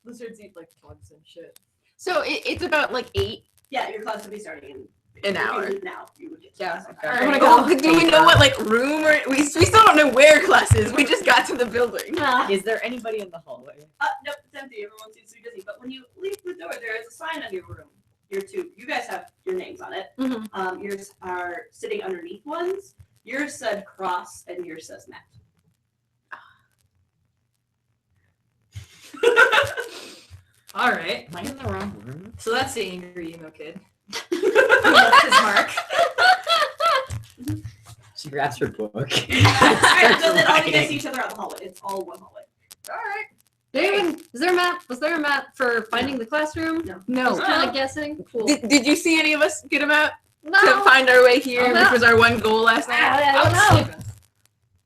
Lizards eat like bugs and shit. So it's about like 8 Yeah, your class will be starting in an hour. Now you would get to Yeah, class. okay. I wanna go. Do we know what like room or we still don't know where class is? We just got to the building. Is there anybody in the hallway? Nope, it's empty. Everyone seems to be busy. But when you leave the door, there is a sign on your room. Your two. You guys have your names on it. Mhm. Yours are sitting underneath ones. Yours said cross, and yours says Matt. All right. Am I in the wrong room? So that's the angry emo kid. He left his mark. She grabs her book. Alright, so then all you guys Writing. see each other out the hallway. It's all one hallway. All right. David, is there a map? Was there a map for finding the classroom? I was No. kind of guessing. Cool. Did you see any of us get them out No. to find our way here, Oh, no. which was our one goal last night? I don't was know. sleeping.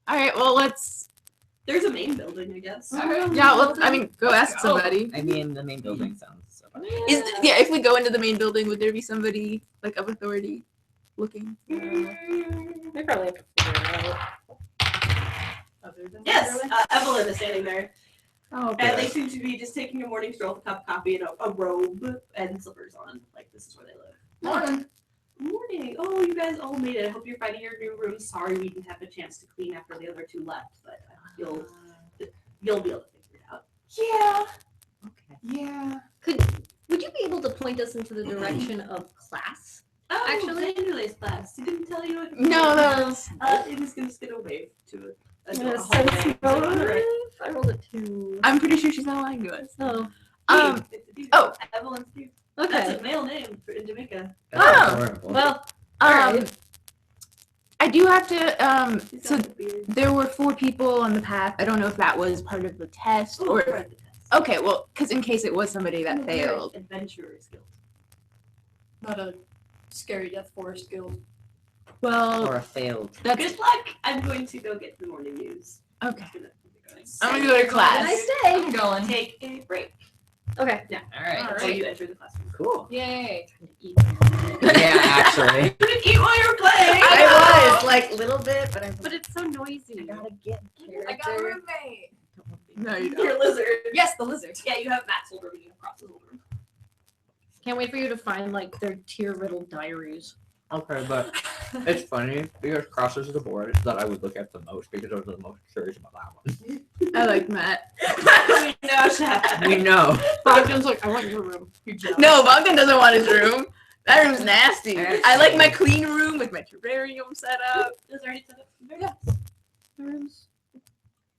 All right. Well, let's. There's a main building, I guess. Yeah. Let's. I mean, go ask go. somebody. I mean, the main building sounds so fun. Yeah. If we go into the main building, would there be somebody like of authority looking? They probably have to figure it out. Other than Yes, that, Evelyn is standing there. Oh, And they seem to be just taking a morning stroll with a cup of coffee and a robe and slippers on. Like, this is where they live. Morning. Morning. Oh, you guys all made it. I hope you're finding your new room. Sorry we didn't have a chance to clean after the other two left, but you'll be able to figure it out. Yeah. Okay. Yeah. Would you be able to point us into the direction of class? Oh, Actually- January's class. He didn't tell you what. No, that was. It was just gonna wave to it. I rolled a 2. I'm pretty sure she's not lying to us. Oh, Oh. Evelyn's Steve. okay. That's a male name in Jamaica. That's Oh. adorable. Well, I do have to. He's So got a beard. there were 4 people on the path. I don't know if that was part of the test Oh, or. right, the test. Okay, well, because in case it was somebody that You're failed. Adventurer skills. Not a scary death forest guild. Well, Or a failed. that's Good luck. I'm going to go get the morning news. okay. I'm I'm gonna go to class. nice I'm day. going. Take a break. Okay. All right. All So right. you enter the classroom. Cool. Yay. Yeah, actually. You can eat while you're playing. I was like a little bit, but I But it's so noisy. gotta get I got a roommate. No, you don't. Your lizard. Yes, the lizard. Yeah, you have Matt's older room. You have Cross's older room. Can't wait for you to find like their tear-riddled diaries. Okay, but it's funny because crosses the board that I would look at the most because I was the most curious about that one. I like Matt. We know, Shaq. We know. Bogdan's like, I want your room. Good job. No, Bogdan doesn't want his room. That room's nasty. I like my clean room with my terrarium set up. Is there any set up? Yeah.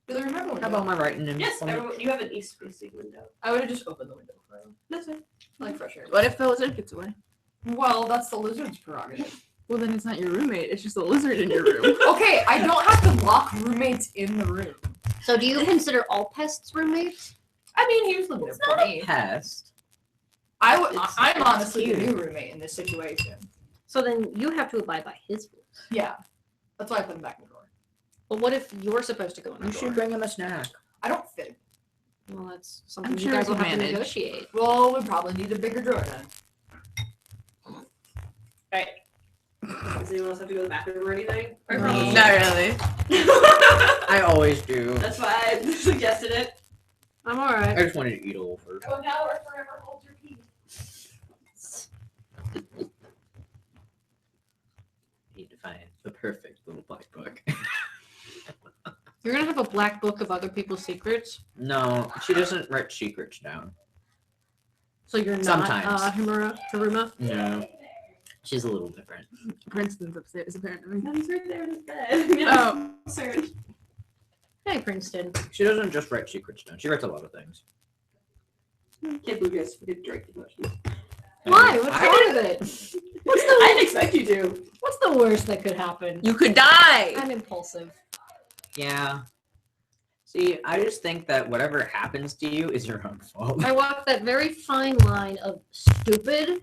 Do they remember when How about my writing in Yes, something? everyone, you have an east facing window. I would have just opened the window for him. That's fine. I like fresh air. What if the lizard gets away? Well, that's the lizard's prerogative. Well, then it's not your roommate. It's just a lizard in your room. Okay, I don't have to lock roommates in the room. So do you consider all pests roommates? I mean, he was living there for me. Pest. I'm honestly the cute. new roommate in this situation. So then you have to abide by his rules. Yeah. That's why I put him back in the drawer. But what if you're supposed to go in the You door? should bring him a snack. I don't fit. Well, that's something I'm you sure guys we will can have to manage. negotiate. Well, we probably need a bigger drawer then. Does anyone else have to go to the bathroom or anything? Or No. probably- Not really. I always do. That's why I suggested it. I'm all I right. just wanted to eat a little first. Oh, now or forever hold your peace. Need to find the perfect little black book. You're gonna have a black book of other people's secrets, No, she doesn't write secrets down. so you're not Sometimes. Haruma. No, she's a little different. Princeton's upstairs, apparently. He's right there in his bed. Oh. Search. Hey, Princeton. She doesn't just write secrets down. She writes a lot of things. Can't believe you guys did drink emotions. Why? What's wrong with it? I didn't expect you to. What's the worst that could happen? You could die. I'm impulsive. Yeah. See, I just think that whatever happens to you is your own fault. I walk that very fine line of stupid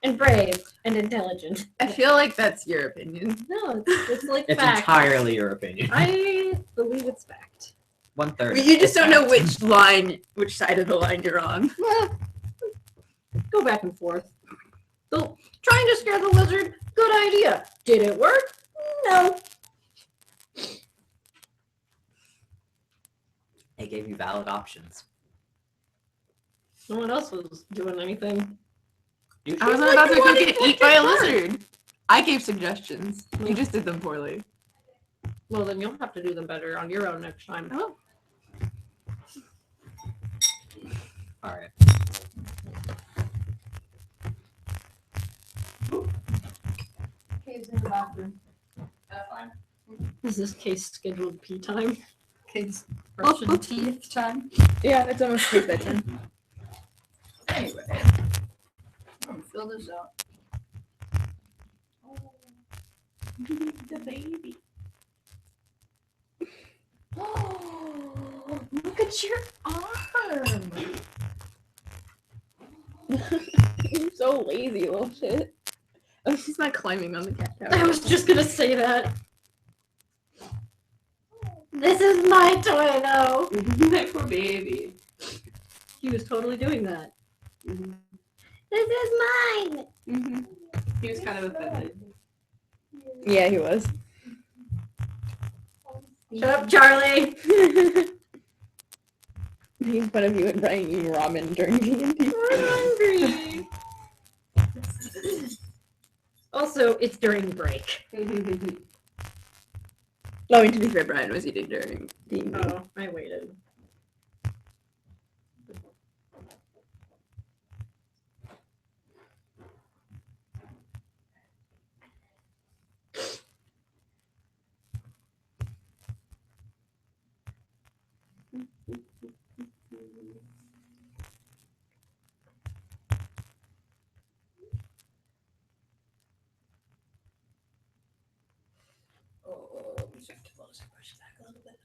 and brave and intelligent. I feel like that's your opinion. No, it's like It's fact. entirely your opinion. I believe it's fact. 1/3. You just don't know which side of the line you're on. Well, go back and forth. So, trying to scare the lizard, good idea. Did it work? No. They gave you valid options. No one else was doing anything. I wasn't about to go get eat by a lizard. I gave suggestions. You just did them poorly. Well, then you'll have to do them better on your own next time. Oh. All right. Cave's in the bathroom. Fine. Is this case scheduled pee time? Cave's brushing teeth time. Yeah, it's almost his bedtime. Anyway. I'm gonna fill this out. The baby. Oh, look at your arm. You're so lazy, little shit. Oh, she's not climbing on the cat tower. I was just gonna say that. This is my toy, though. My poor baby. He was totally doing that. Mm-hmm. This is mine. Mm-hmm. He was kind of offended. Yeah, he was. Shut up, Charlie. Making fun of you and Brian eating ramen during D&D. I'm hungry. Also, it's during break. No, I mean, to be fair, Brian was eating during D&D. Oh, I waited. Oh, we just have to push it back a little bit.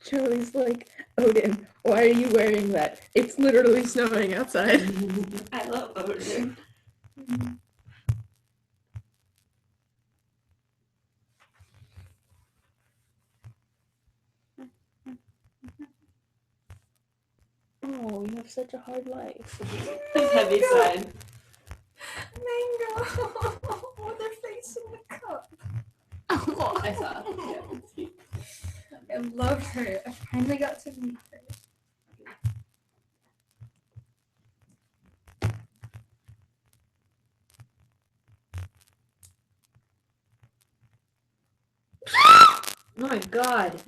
Charlie's like, Odin, why are you wearing that? It's literally snowing outside. I love Odin. Oh, you have such a hard life. The heavy side. Mango. With her face in the cup. I saw. Yeah. I love her. I finally got to meet her. Oh my god.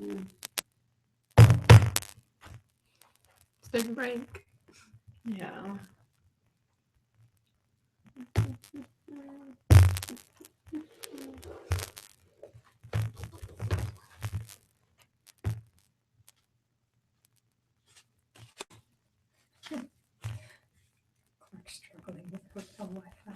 Spring break. Yeah. Clark's struggling with hotel Wi-Fi.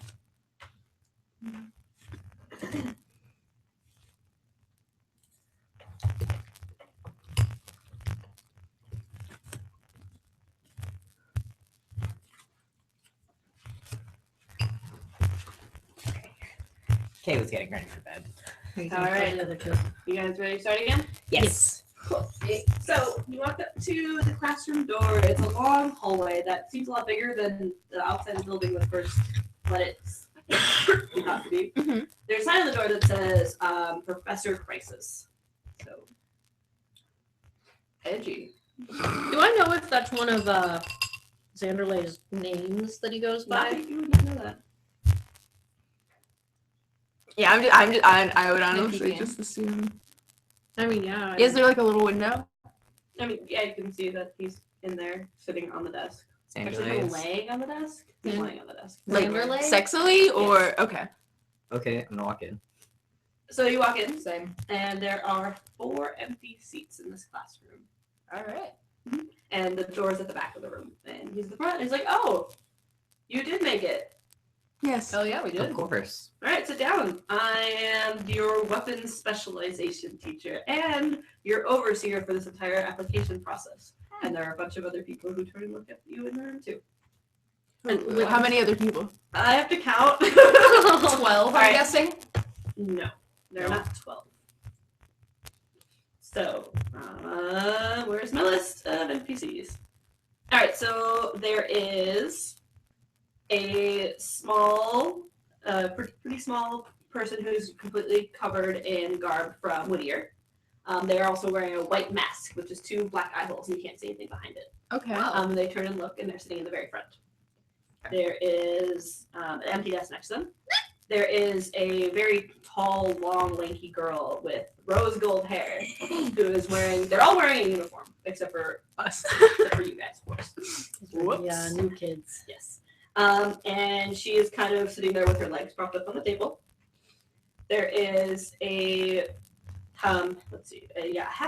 Kay was getting ready for bed. All right. You guys ready to start again? Yes. Cool. So you walk up to the classroom door. It's a long hallway that seems a lot bigger than the outside of the building would first let it be thought to be. Mhm. There's a sign on the door that says Professor Crisis. So Edgy. Do I know if that's one of Zanderlay's names that he goes not by? that you would know that. Yeah, I would honestly peeking. just assume. I mean, yeah. Is there like a little window? I mean, yeah, you can see that he's in there sitting on the desk. Actually, Zanderlei no, is- laying on the desk. He's Yeah. laying on the desk. Like Zanderlei? sexily or okay. Okay, I'm gonna walk in. So you walk in, Same. and there are 4 empty seats in this classroom. All right. And the door's at the back of the room. And he's at the front, and he's like, oh, you did make it. Yes. Hell yeah, we Of did. course. All right, sit down. I am your weapons specialization teacher and your overseer for this entire application process. And there are a bunch of other people who turn and look at you in the room, too. How many other people? I have to count. 12, I'm Alright. guessing. No, they're not 12. So, where's my list of NPCs? All right, so there is a small, pretty small person who's completely covered in garb from Whittier. They are also wearing a white mask, which is 2 black eye holes, and you can't see anything behind it. Okay. They turn and look, and they're sitting in the very front. There is an empty desk next to them. There is a very tall, long, lanky girl with rose gold hair who is wearing. They're all wearing a uniform except for Us. except for you guys, of course. Whoops. Yeah, new kids. Yes. And she is kind of sitting there with her legs propped up on the table. There is a half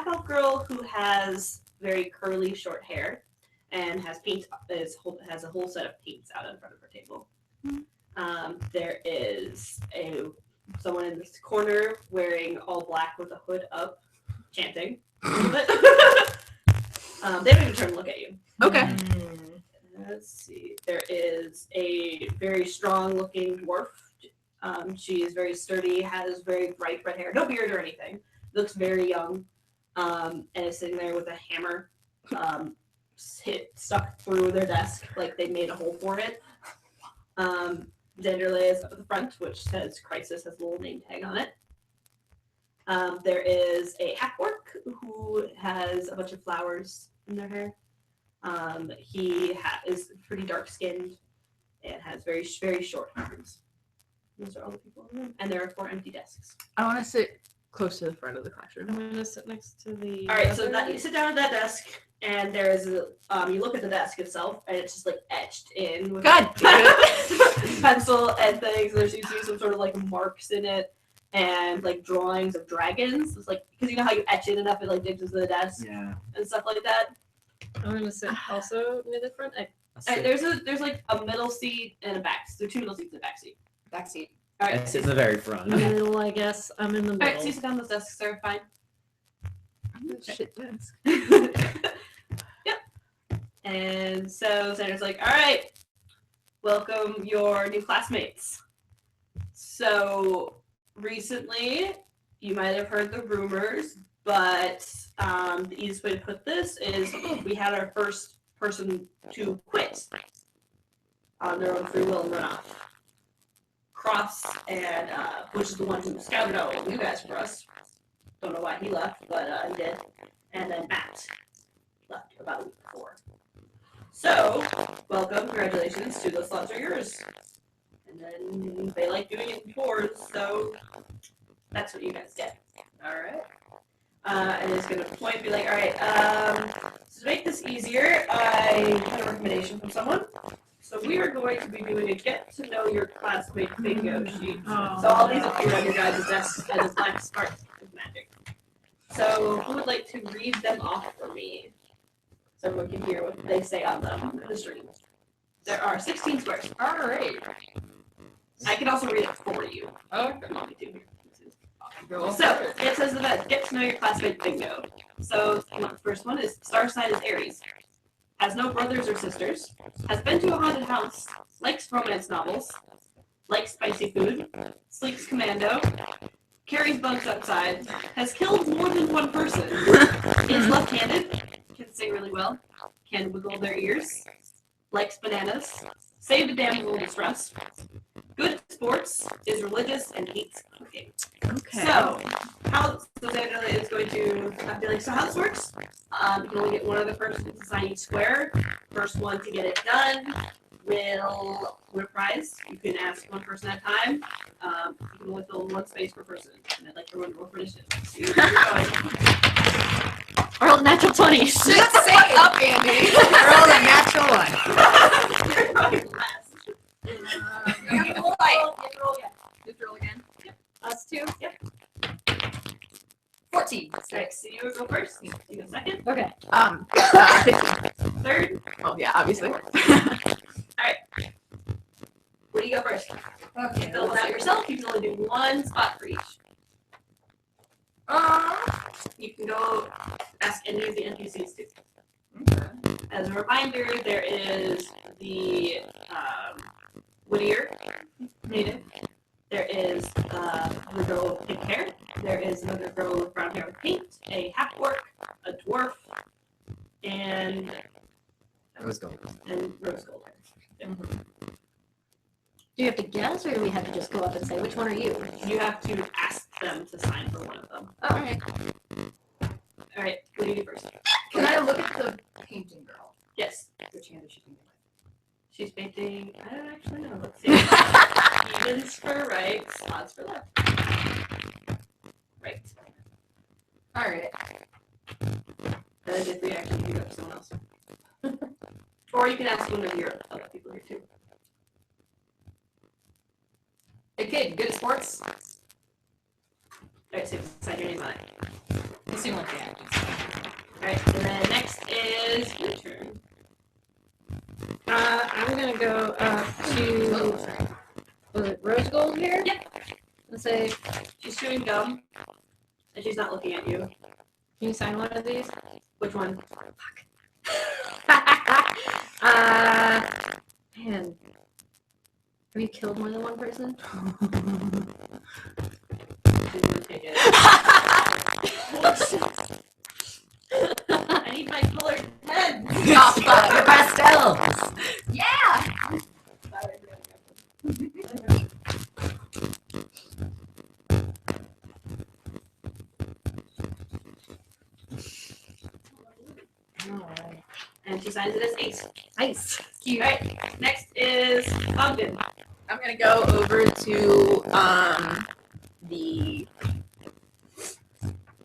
elf girl who has very curly, short hair and has has a whole set of paints out in front of her table. There is someone in this corner wearing all black with a hood up, chanting. They don't even turn and look at you. Okay. Let's see. There is a very strong-looking dwarf. She is very sturdy, has very bright red hair, no beard or anything. Looks very young, and is sitting there with a hammer stuck through their desk, like they made a hole for it. Zanderlei is up at the front, which says Crisis, has a little name tag on it. There is a half-orc who has a bunch of flowers in their hair. He is pretty dark-skinned and has very, very short arms. Those are all the people in the room. And there are 4 empty desks. I want to sit close to the front of the I'm classroom. gonna sit next to the. All right, so other- you sit down at that desk, and there is you look at the desk itself, and it's just like etched in with God damn pencil and things. There's you see some sort of like marks in it, and like drawings of dragons. It's like because you know how you etch it enough, it like digs into the desk Yeah. and stuff like that. I'm gonna sit also near the front. All right, there's like a middle seat and a back. So 2 middle seats and a back seat. Backseat. All I right, sit in the very front. Middle, I guess. I'm in the all right, so middle. you sit down. Those desks are fine. Shit desk. Yep. And so Sandra's like, all right, welcome your new classmates. So recently, you might have heard the rumors, but the easiest way to put this is we had our first person to quit on their own free will and run off. Cross, and which is the one who scouted out you guys for us. Don't know why he left, but he did. And then Matt left about a week before. So, welcome, congratulations, 2 of those slots are yours. And then they like doing it in 4s, so that's what you guys get. Alright. And it's gonna point and be like, alright, so to make this easier, I had a recommendation from someone. So we are going to be doing a get to know your classmate bingo sheet. So all these appear on your guys' desks as a black spark of magic. So who would like to read them off for me? So everyone can hear what they say on the stream. There are 16 squares. All right. I can also read it for you. Okay. if you want me to. Go So it says that get to know your classmate bingo. So the first one is star sign is Aries. Has no brothers or sisters. Has been to a haunted house. Likes romance novels. Likes spicy food. Sleeps commando. Carries bugs outside. Has killed more than one person. Is left-handed, can sing really well, can wiggle their ears, likes bananas, saved a damsel in distress, good at sports, is religious, and hates cooking. Okay. So Sandra is going to be like, so how this works? You can only get one other person to sign each square. First one to get it done will win a prize. You can ask one person at a time. You can only fill one space per person. And I'd like to roll for initiative. See where you're going. I rolled a natural 20. Just say it up, Andy. Roll a natural one. You're going last. You have to roll You have to roll again. Just roll again. Us two? Yep. 14. Alright, so you go first. You go second. Okay. 15. Third. Oh yeah, obviously. Where do you go first? Okay. Fill it out yourself. You can only do one spot for each. You can go ask any of the NPCs too. Okay. As a reminder, there is the Whittier native. There is the girl with pink hair. There is another girl with brown hair with paint, a half orc, a dwarf, and Rose gold. rose gold hair. Do you have to guess, or do we have to just go up and say, which one are you? You have to ask them to sign for one of them. Oh, okay. All right, what do you do first? Can I look at the painting girl? Yes, Which hand is she painting with? she's painting. I don't actually know. Let's see. Evens for right, slots for left. Right. All right. And if we actually do up someone else. Or you can ask one of your other people here too. Hey kid, good at sports? Alright, so decide your name on it. You seem like that. Alright, and then next is your turn. I'm gonna go to, was it rose gold here? Yep. And say, She's chewing gum, and she's not looking at you. can you sign one of these? Which one? Man. Have you killed more than one person? She's gonna take it. I need my colored pen. Stop the pastels. Yeah! Alright. And she signs it as ace. Nice. Alright, next is Ogden. I'm gonna go over to the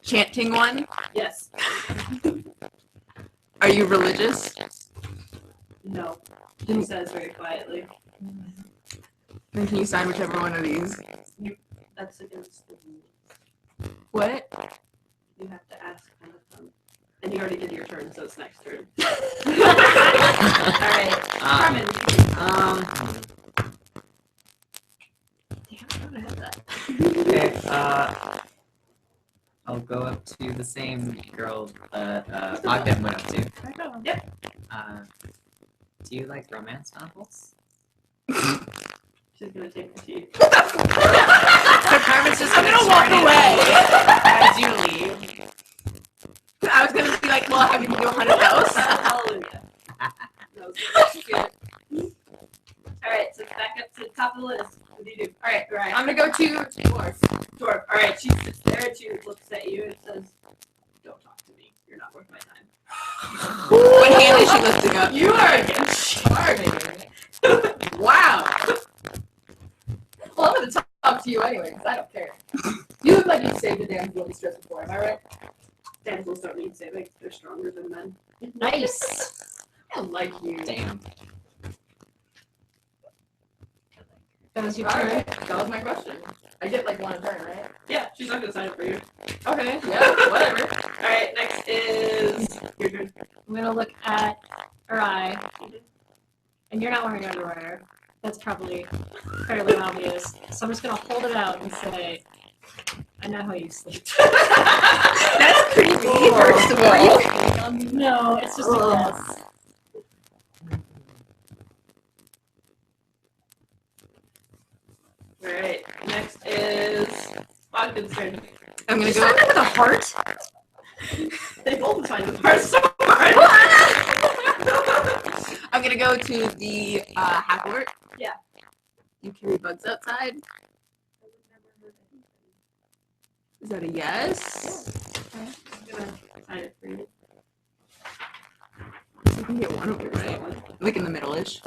chanting one. Yes. Are you religious? No. She says very quietly. Then can you sign whichever one of these? That's against the rules. What? You have to ask kind of them. And you already did your turn, so it's next turn. Alright. Carmen. Damn, I don't have that. Okay. I'll go up to the same girl that Ogden went up to. Yep. Do you like romance novels? She's gonna take the tea. Carmen's just gonna walk away. As you leave. I was gonna be like, well, have you been to a haunted house? Hallelujah. That was good. Alright, so back up to the top of the list. What do you do? Alright, right. I'm gonna go to dwarf. Dwarf. Alright, she sits there and she looks at you and says, don't talk to me. You're not worth my time. What hand is she lifting up? You are charming. Wow. Well, I'm gonna talk to you anyway, because I don't care. You look like you've saved a damsel in distress before, am I right? Damsels don't need saving. They're stronger than men. Nice. I like you. Damn. That was your All turn. right, that was my question. I get like one a turn, right? Yeah, she's not gonna sign up for you. Okay, yeah, whatever. Alright, next is your turn. I'm gonna look at Arai, and you're not wearing underwear. That's probably fairly obvious. So I'm just gonna hold it out and say, I know how you sleep. That's creepy, first of all. No, it's just a guess. Alright, next is Ogden's turn. I'm gonna Sign go. that with a heart? They both find the part so hard. I'm gonna go to the half orc. Yeah. You carry bugs outside. Is that a yes? I'm gonna sign it for you. You can get one of them, right? Like in the middle-ish.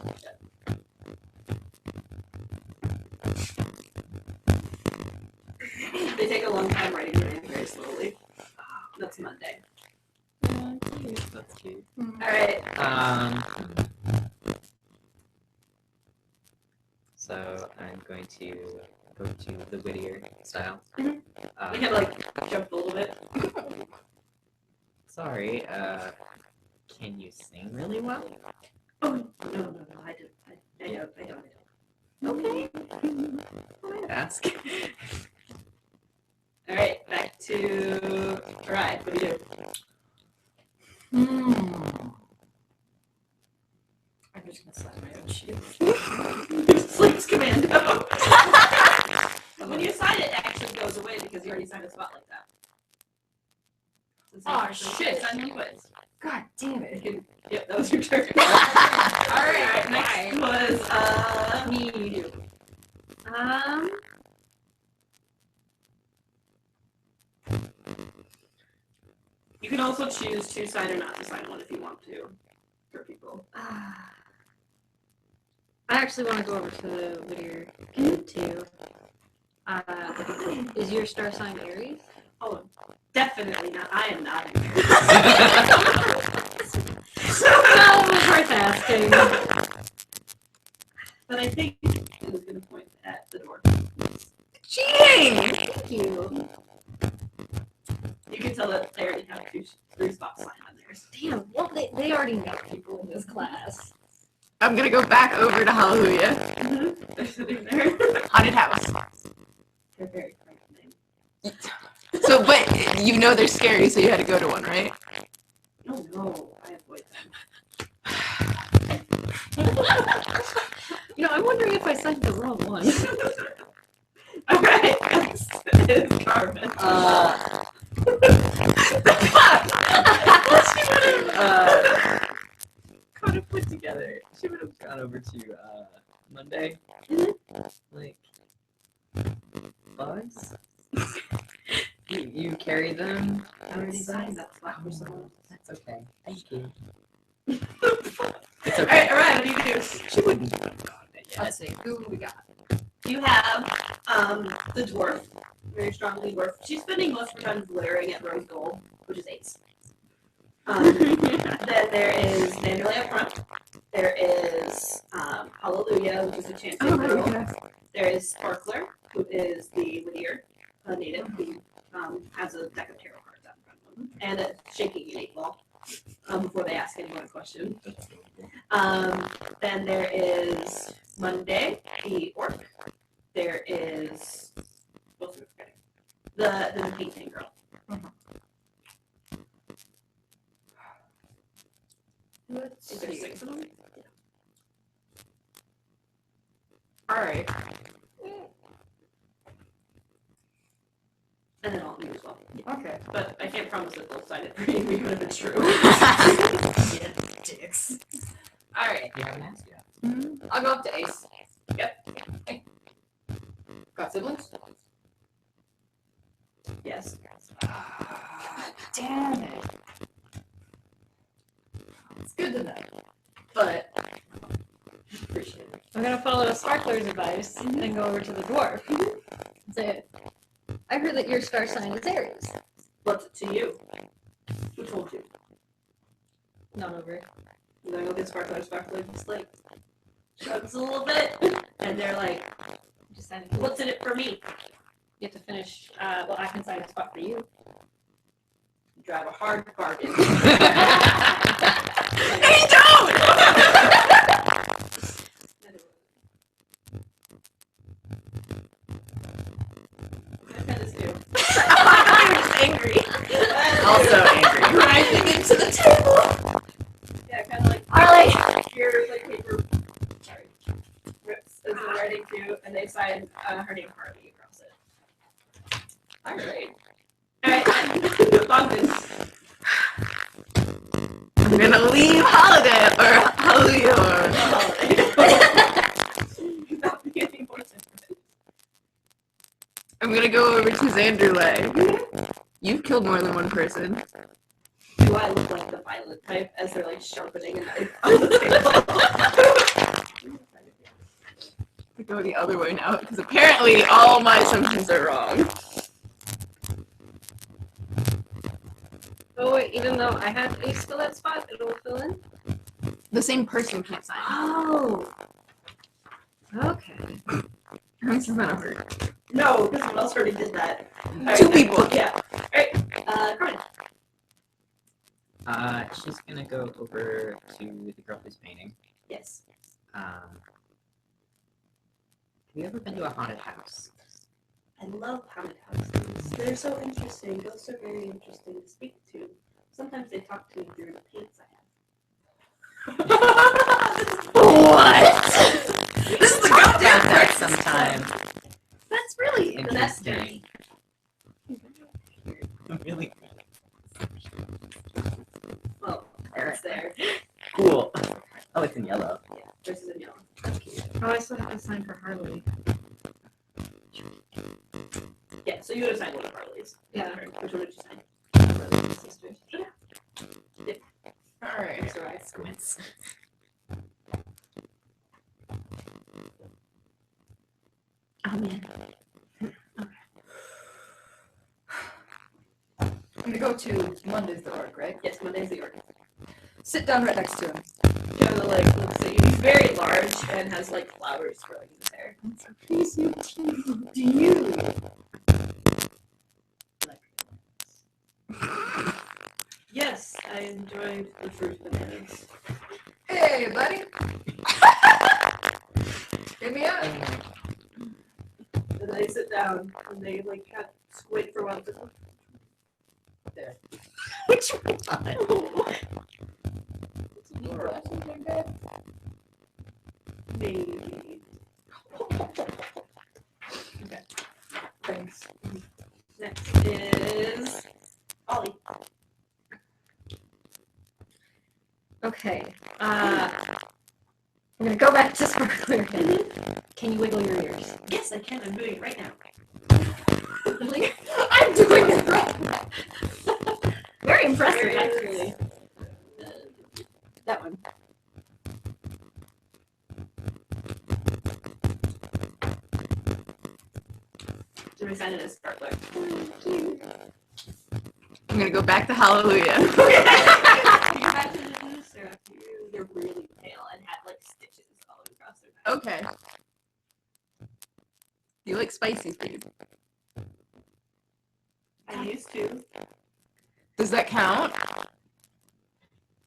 They take a long time writing your name very slowly. That's Monday. That's cute. All right. So I'm going to go to the Whittier style. Mhm. We can like jump a little bit. Sorry, can you sing really well? Oh no, I do. I don't. Okay. I'd ask. All right, back to Ride. What do you do? I'm just gonna slap my own shoe. Sleeps commando. When you sign it, it actually goes away because you already signed a spot like that. Oh, So shit. Sign them quiz. God damn it. Yep, that was your turn. All right, Next was me. You can also choose to sign or not to sign one if you want to, for people. I actually want to go over to Whittier kid too. Is your star sign Aries? Oh, definitely not. I am not. Well, it was worth asking. But I think it was going to point at the door. Cheating! Thank you. You can tell that they already have 3 spots signed on theirs. Damn, well, they already know people in this class. I'm gonna go back over to Hallelujah. They're sitting there. Haunted house. They're very frightening. So, but you know they're scary, so you had to go to one, right? Oh no, I avoid You know, I'm wondering if I signed the wrong one. them. Alright, next is Carmen. She would have kind of put together. She would have gone over to Monday. Like bugs. You carry them. I already signed that spot for someone. That's okay. Thank you. It's okay. Alright, what do you do? She wouldn't. Let's see, who we got? You have the dwarf, very strongly dwarf. She's spending most of her time glittering at rose gold, which is ace. Then there is Vanderlei up front. There is Hallelujah, which is a chanting girl. There is Sparkler, who is the Whittier native, who has a deck of tarot cards out in front of him, and a shaking an 8-ball before they ask anyone a question. Then there is Monday, the orc. There is what was I forgetting? The painting girl. Let's Is there see. 6 of them? All right. And then all of you as well. Okay. But I can't promise that they'll sign it for you, even if it's true. Yeah, dicks. All right. You haven't asked yet. I'll go up to Ace. Yep. Hey. Got siblings? Yes. Damn it. It's good to know. But appreciate it. I'm gonna follow Sparkler's advice and go over to the dwarf. And say, I heard that your star sign is Aries. What's it to you? Who told you? Not over. And then I go get Sparkler. Sparkler just like shrugs a little bit, and they're like, Just sign it. "What's in it for me?" You have to finish. Well, I can sign a spot for you. You drive a hard bargain. Hey, don't! What did Dennis do? I'm just angry. Also angry. Grinding into the table. Yeah, kind of like Harley! your like paper. Sorry, rips as they're writing too, and they sign her name Harley across it. All right. All right. Bogdan. gonna leave Holiday or Hallelujah. Not be any more different. I'm gonna go over to Xanderley. You've killed more than one person. Do I look like the violent type as they're like sharpening a knife on the table? I go the other way now because apparently all my assumptions are wrong. Oh wait, even though I had a skill that spot, it'll fill in. The same person can't sign. Oh. Okay. This is gonna hurt. No, because someone else already did that. Two people. Yeah. Alright, Carmen. She's gonna go over to the girl who's painting. Yes. Have you ever been to a haunted house? I love haunted houses. They're so interesting. Ghosts are very interesting to speak to. Sometimes they talk to me through the paints I have. What? This is the Talk goddamn about that sometime. That's really Interesting. Really Well, it's there. cool. Oh, it's in yellow. Yeah, versus in yellow. That's cute. Oh, I still have to sign for Harley. Yeah, so you would have signed one of Harley's. Yeah. Which one did you sign? Harley's sisters. Yeah. Alright. That's alright. Squints. Oh man. I'm gonna go to Monday's the orc, right? Yes, Monday's the orc. Sit down right next to him. Kind of like looks at you. He's very large and has like flowers growing in his hair. Do you? Yes, I enjoyed the fruit bananas. Hey, buddy. Hit me up. And they sit down and they like kind of squint for a while. There. Which one? Maybe. Okay. Thanks. Next is Ollie. Okay. I'm gonna go back to Sparkler again. Can you wiggle your ears? Yes, I can. I'm doing it right now. I'm doing it right now. Very impressive, Very actually. actually. That one. Do we sign it as Sparkler? I'm gonna go back to Hallelujah. Can you imagine this? They're really pale and have like stitches all across their back. Okay. You like spicy food? I used to. Does that count?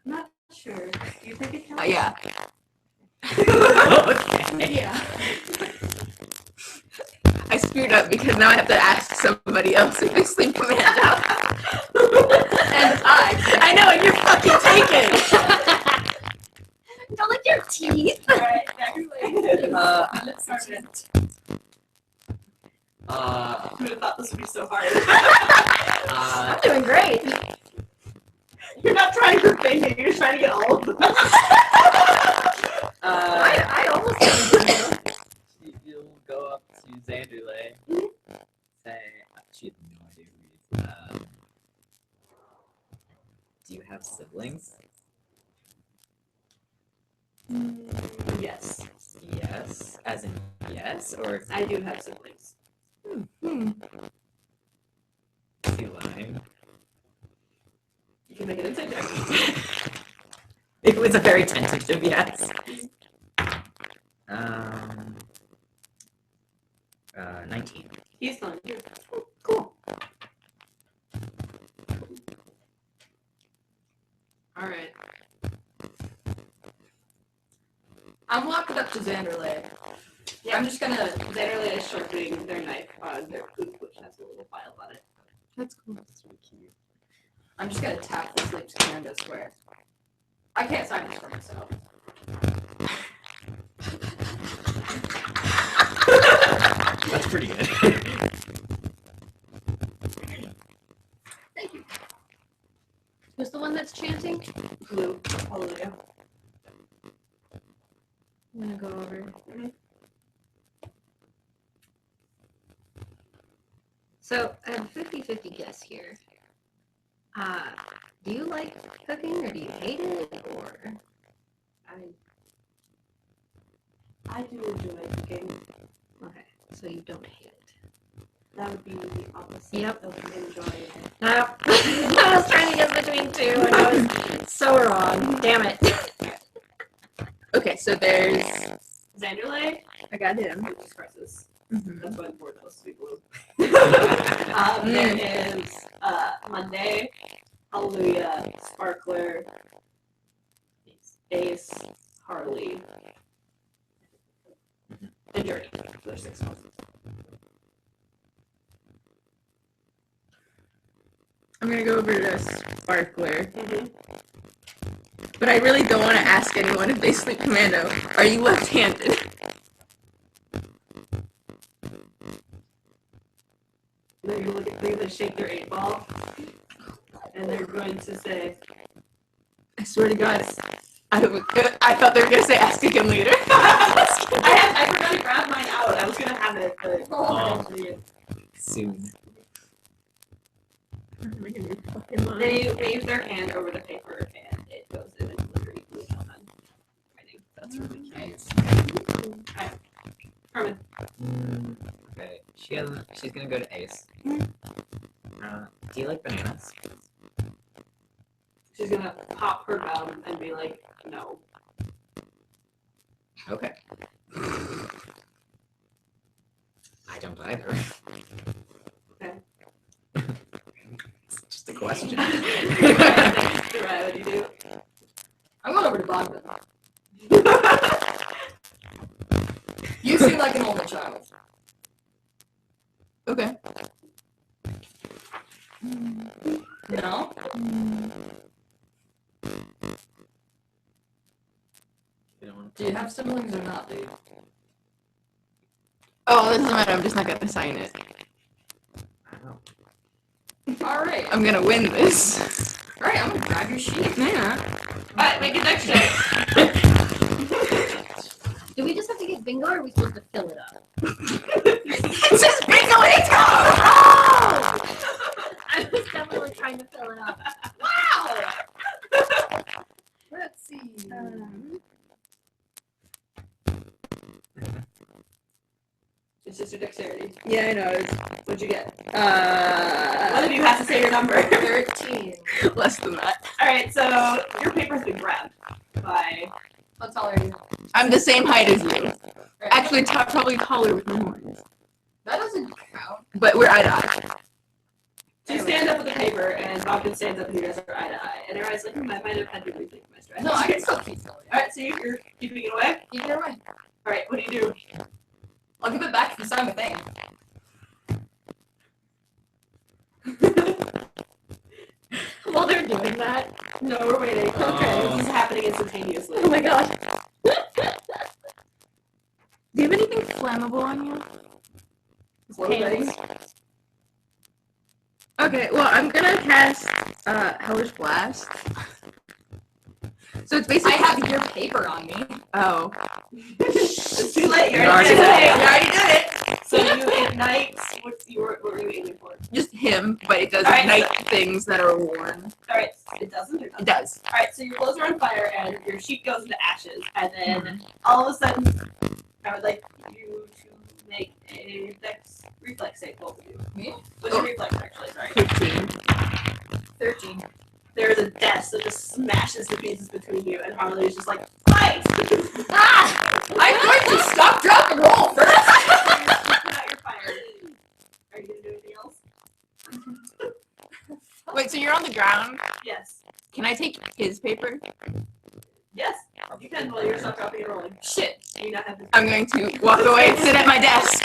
I'm not sure. Do you think it counts? Yeah. Okay. Yeah. I screwed up because now I have to ask somebody else if they sleep Amanda. And I know, and you're fucking taken. Don't lick your teeth. Alright, next. Carmen. Who would have thought this would be so hard? I'm doing great. You're not trying for thinking, you're trying to get all of them. I almost did. You'll go up to Xanderley. Say, she has no idea who he is. Do you have siblings? Yes, Yes. As in yes, or I do have siblings. two line? You can make it into check. It was a very tentative yes. 19. He's fun. Cool. alright. I'm walking up to Xanderley. Yeah, I'm just gonna literally sharpening their knife on their poop, which has a little file on it. That's cool. That's really cute. I'm just gonna tap this lips Canada square. I can't sign this for myself. That's pretty good. Thank you. Who's the one that's chanting? Blue. Hallelujah. I'm gonna go over. So I have a 50-50 guess here. Do you like cooking or do you hate it? Or I do enjoy cooking. okay, so you don't hate it. That would be the opposite Yep. of enjoy. Nope. I was trying to guess between two and I was so wrong. Damn it. Okay, so there's. Xanderley, I got him. Jesus Christ. Mhm. That's why the board knows to be blue. There is Monday, Hallelujah, Sparkler, Ace, Harley, and Journey. There's 6 houses. I'm gonna go over to Sparkler. But I really don't want to ask anyone if they sleep commando. Are you left-handed? They're going to shake their 8-ball, and they're going to say, I swear to God, I thought they were gonna say ask again later. I forgot to grab mine out. I was going to have it, but Soon. they wave their hand over the paper, and it goes in and literally blue canon writing. That's really nice. Carmen. Okay. She's gonna go to Ace. Do you like bananas? She's going to pop her gum and be like, no. Okay. I don't either. Okay. It's just a question. Right, what do you do? I'm going over to Bogdan. You seem like an only child. Okay. No? Do you have siblings or not, dude? Oh, it doesn't matter. I'm just not gonna sign it. Alright. I'm gonna win this. Alright, I'm gonna grab your sheet. Yeah. Alright, make it next check. Do we just have to get bingo or are we supposed to fill it up? It says bingo anytime! I was definitely trying to fill it up. Let's see. It's just your dexterity. Yeah, I know. What'd you get? One of you has to say your number. 13. Less than that. Alright, so your paper's been grabbed by... How tall are you? I'm the same height as you. Right. Actually, probably taller with my horns. That doesn't count. But we're eye to eye. So you stand up with the paper, and Bogdan stands up, and you guys are eye to eye. And everybody's like, I might have had to rethink my strategy. No, I can still keep going. Alright, so you're keeping it away? Keep it away. Alright, what do you do? I'll give it back if you sign the thing. While they're doing that. No, we're waiting. Okay, this is happening instantaneously. Oh my god. Do you have anything flammable on you? Candles. Okay, well, I'm gonna cast Hellish Blast. So it's I basically. have your paper on me. Oh. It's too late. You're already too did late. it. You already did it! So you ignite. What were you aiming for? Just him, but it does Alright, ignite things that are worn. Alright, it doesn't or It doesn't? does. Alright, so your clothes are on fire and your sheet goes into ashes, and then all of a sudden, I would like you to make a reflex save, both of you. Me? What's your reflex, actually? Sorry. 15. 13. There's a desk that just smashes the pieces between you, and Harley is just like, fight! I'm going to stop, drop, and roll first. Put out your fire. Are you gonna do anything else? Wait, so you're on the ground? Yes. Can I take his paper? Yes. You can while you're stop dropping and rolling. Shit. Do you not have this? I'm going to walk away and sit at my desk.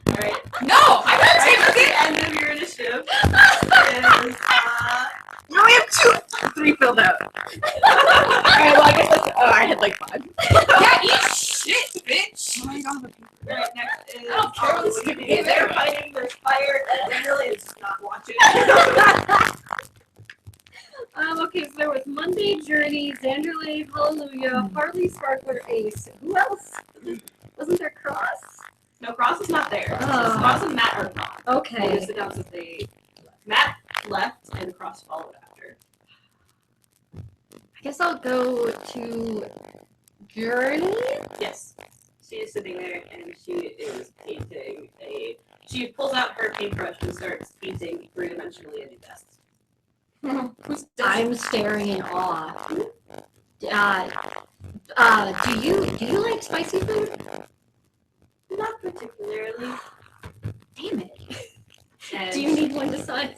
Alright. No, I'm Right gonna take at the the end of your initiative is, No, we have 3 filled out. Alright, well, I guess that's. Oh, I had like 5. Yeah, eat shit, bitch. Oh my god. Right, next is I don't care what this what do you stupid do? game They're is. fighting, there's fire, and really is not watching. Okay, so there was Monday Journey, Zanderlave, Hallelujah, Harley, Sparkler, Ace. Who else? Wasn't there Cross? No, Cross is not there. Oh. Cross and Matt are gone. Okay. They announced that Matt left and Cross followed after. I guess I'll go to Journey. Yes. She is sitting there and she is painting she pulls out her paintbrush and starts painting three-dimensionally a new desk. I'm staring in awe. Do you like spicy food? Not particularly. Damn it. And Do you need one to sign?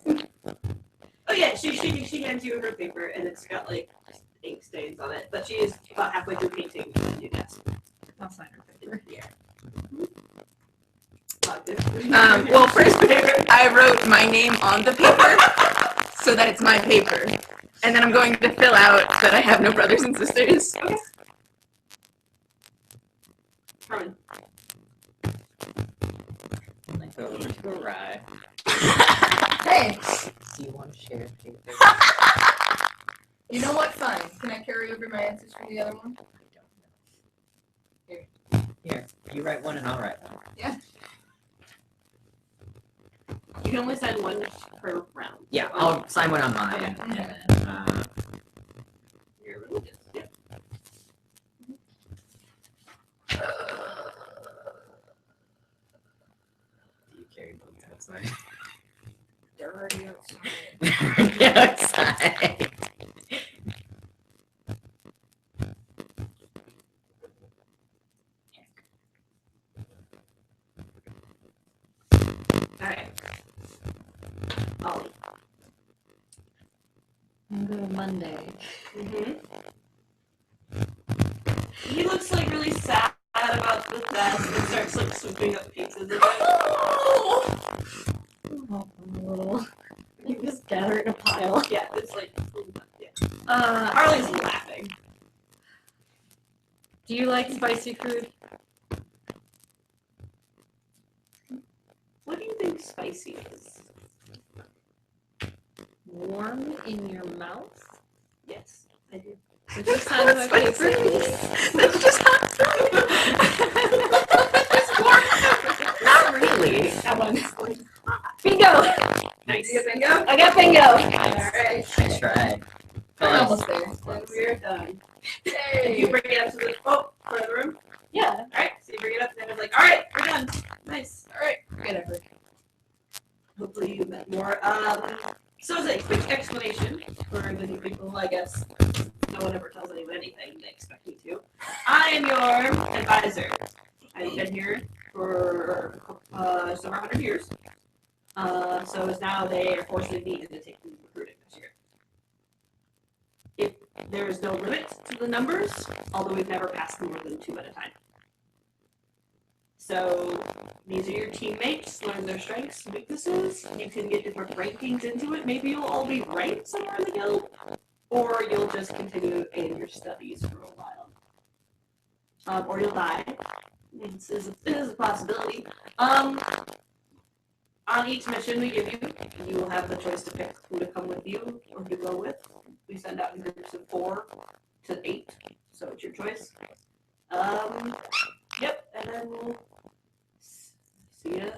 Oh yeah, she hands you her paper and it's got like ink stains on it, but she is about halfway through painting a new desk. I'll sign her paper. Yeah. Well, first I wrote my name on the paper so that it's my paper, and then I'm going to fill out that I have no brothers and sisters. Okay. Carmen. I go over to Arai. Hey, Do you want to share a paper? you know what? Fine. Can I carry over my answers from the other one? Here, you write one and I'll write one. Yeah. You can only sign one per round. Yeah, I'll sign one on mine. Okay. And then, You're religious. Yeah. do you carry both outside? They're already outside. outside. Alright. Ollie. I'm going Monday. Mm-hmm. He looks like really sad about the desk and starts like swooping up pieces of it. Oh, I'm a little. You just gather it in a pile. Yeah, it's like yeah. Harley's laughing. Do you like spicy food? What do you think spicy is? Warm in your mouth? Yes, I do. Would you sign my paper? That's just Not really. That one. Bingo! Nice. You bingo? I got bingo! Alright. I tried. We're almost there. Then we're done. If Yay! you bring it up to the front of the room. Yeah. Alright, so you bring it up and then it's like, alright, we're done. Nice. Alright, whatever. Hopefully you met more. So as a quick explanation for the new people, I guess no one ever tells anyone anything, they expect me to. I am your advisor. I've been here for just over 100 years. So as now they are forcing me into taking recruiting this year. If there is no limit to the numbers, although we've never passed more than 2 at a time. So these are your teammates, learn their strengths and weaknesses. You can get different rankings into it. Maybe you'll all be ranked somewhere in the guild, or you'll just continue in your studies for a while. Or you'll die. This is a possibility. On each mission we give you, you will have the choice to pick who to come with you or who to go with. We send out in groups of 4 to 8, so it's your choice. Yep, and then we'll see you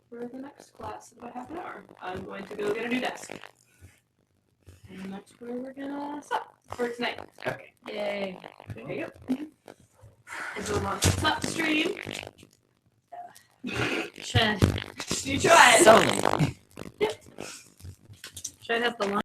for the next class in about half an hour. I'm going to go get a new desk. And that's where we're gonna stop for tonight. Okay. Yay. There you go. And so we'll stop the stream. Shed. You tried. So many. Shed has the line.